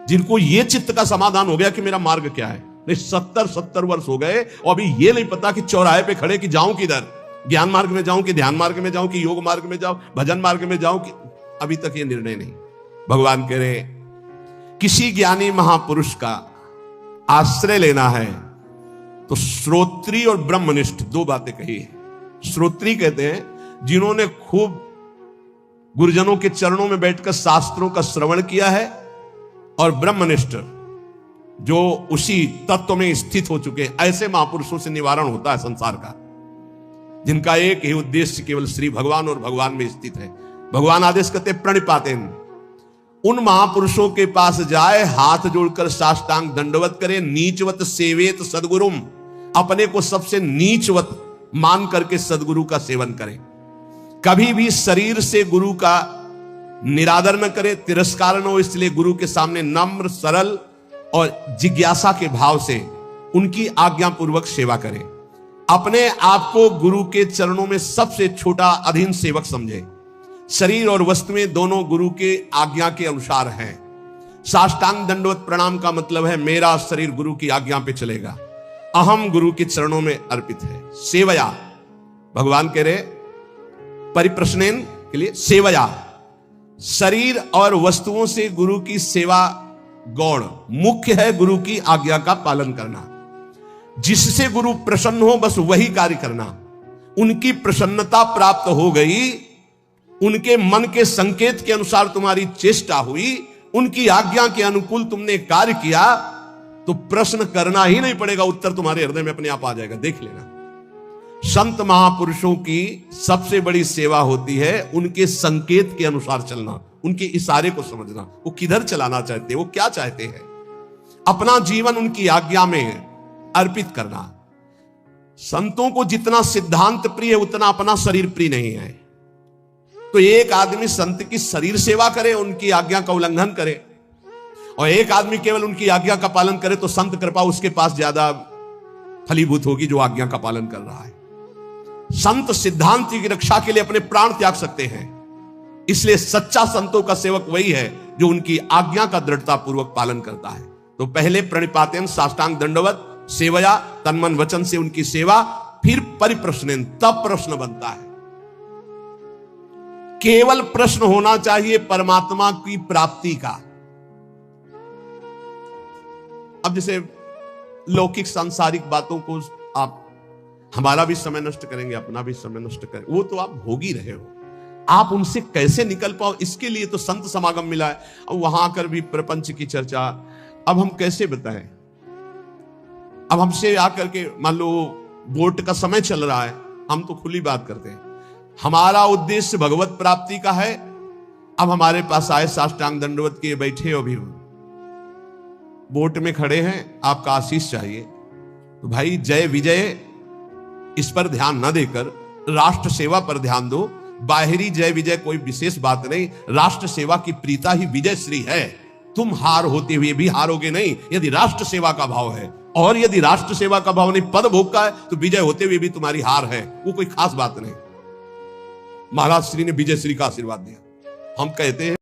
जिनको ये चित्त का समाधान हो गया कि मेरा मार्ग क्या है। नहीं, 70 वर्ष हो गए और अभी ये नहीं पता कि चौराहे पे खड़े कि जाऊं किधर, ज्ञान मार्ग में जाऊं कि ध्यान मार्ग में जाऊं कि योग मार्ग में जाऊं, भजन मार्ग में जाऊं कि, अभी तक ये निर्णय नहीं। भगवान कह रहे किसी ज्ञानी महापुरुष का आश्रय लेना है तो श्रोत्री और ब्रह्मनिष्ठ दो बातें कही है। श्रोत्री कहते हैं जिन्होंने खूब गुरुजनों के चरणों में बैठकर शास्त्रों का श्रवण किया है, और ब्रह्मनिष्ठ जो उसी तत्व में स्थित हो चुके हैं। ऐसे महापुरुषों से निवारण होता है संसार का, जिनका एक ही उद्देश्य केवल श्री भगवान और भगवान में स्थित है। भगवान आदेश करते प्रणिपातेन, उन महापुरुषों के पास जाए, हाथ जोड़कर साष्टांग दंडवत करे। नीचवत सेवेत सदगुरुम, अपने को सबसे नीचवत मान करके सदगुरु का सेवन करें। कभी भी शरीर से गुरु का निरादर न करे, तिरस्कार न हो, इसलिए गुरु के सामने नम्र, सरल और जिज्ञासा के भाव से उनकी आज्ञा पूर्वक सेवा करें। अपने आप को गुरु के चरणों में सबसे छोटा अधीन सेवक समझे। शरीर और वस्तुएं दोनों गुरु के आज्ञा के अनुसार हैं। साष्टांग दंडवत प्रणाम का मतलब है मेरा शरीर गुरु की आज्ञा पे चलेगा, अहम गुरु के चरणों में अर्पित है। सेवया, भगवान कह रहे परिप्रश्नेन के लिए सेवया, शरीर और वस्तुओं से गुरु की सेवा गौण, मुख्य है गुरु की आज्ञा का पालन करना। जिससे गुरु प्रसन्न हो बस वही कार्य करना। उनकी प्रसन्नता प्राप्त हो गई, उनके मन के संकेत के अनुसार तुम्हारी चेष्टा हुई, उनकी आज्ञा के अनुकूल तुमने कार्य किया, तो प्रश्न करना ही नहीं पड़ेगा, उत्तर तुम्हारे हृदय में अपने आप आ जाएगा। देख लेना, संत महापुरुषों की सबसे बड़ी सेवा होती है उनके संकेत के अनुसार चलना, उनके इशारे को समझना, वो किधर चलाना चाहते हैं, वो क्या चाहते हैं, अपना जीवन उनकी आज्ञा में अर्पित करना। संतों को जितना सिद्धांत प्रिय है उतना अपना शरीर प्रिय नहीं है। तो एक आदमी संत की शरीर सेवा करे, उनकी आज्ञा का उल्लंघन करे, और एक आदमी केवल उनकी आज्ञा का पालन करे, तो संत कृपा उसके पास ज्यादा फलीभूत होगी जो आज्ञा का पालन कर रहा है। संत सिद्धांत की रक्षा के लिए अपने प्राण त्याग सकते हैं, इसलिए सच्चा संतों का सेवक वही है जो उनकी आज्ञा का दृढ़ता पूर्वक पालन करता है। तो पहले प्रणिपातेन साष्टांग दंडवत, सेवया तन्मन वचन से उनकी सेवा, फिर परिप्रश्नेन, तब प्रश्न बनता है। केवल प्रश्न होना चाहिए परमात्मा की प्राप्ति का। अब जैसे लौकिक सांसारिक बातों को आप हमारा भी समय नष्ट करेंगे, अपना भी समय नष्ट करेंगे, वो तो आप भोग ही रहे हो। आप उनसे कैसे निकल पाओ, इसके लिए तो संत समागम मिला है। अब वहां आकर भी प्रपंच की चर्चा, अब हम कैसे बताएं। अब हमसे आकर के मान लो वोट का समय चल रहा है, हम तो खुली बात करते हैं, हमारा उद्देश्य भगवत प्राप्ति का है। अब हमारे पास आए साष्टांग दंडवत किए बैठे हो, भी वोट में खड़े हैं, आपका आशीष चाहिए, तो भाई जय विजय इस पर ध्यान न देकर राष्ट्र सेवा पर ध्यान दो। बाहरी जय विजय कोई विशेष बात नहीं, राष्ट्र सेवा की प्रीता ही विजय श्री है। तुम हार होते हुए भी हारोगे नहीं यदि राष्ट्र सेवा का भाव है, और यदि राष्ट्र सेवा का भाव नहीं पद भोग का है तो विजय होते हुए भी तुम्हारी हार है, वो कोई खास बात नहीं। महाराज श्री ने विजय श्री का आशीर्वाद दिया। हम कहते हैं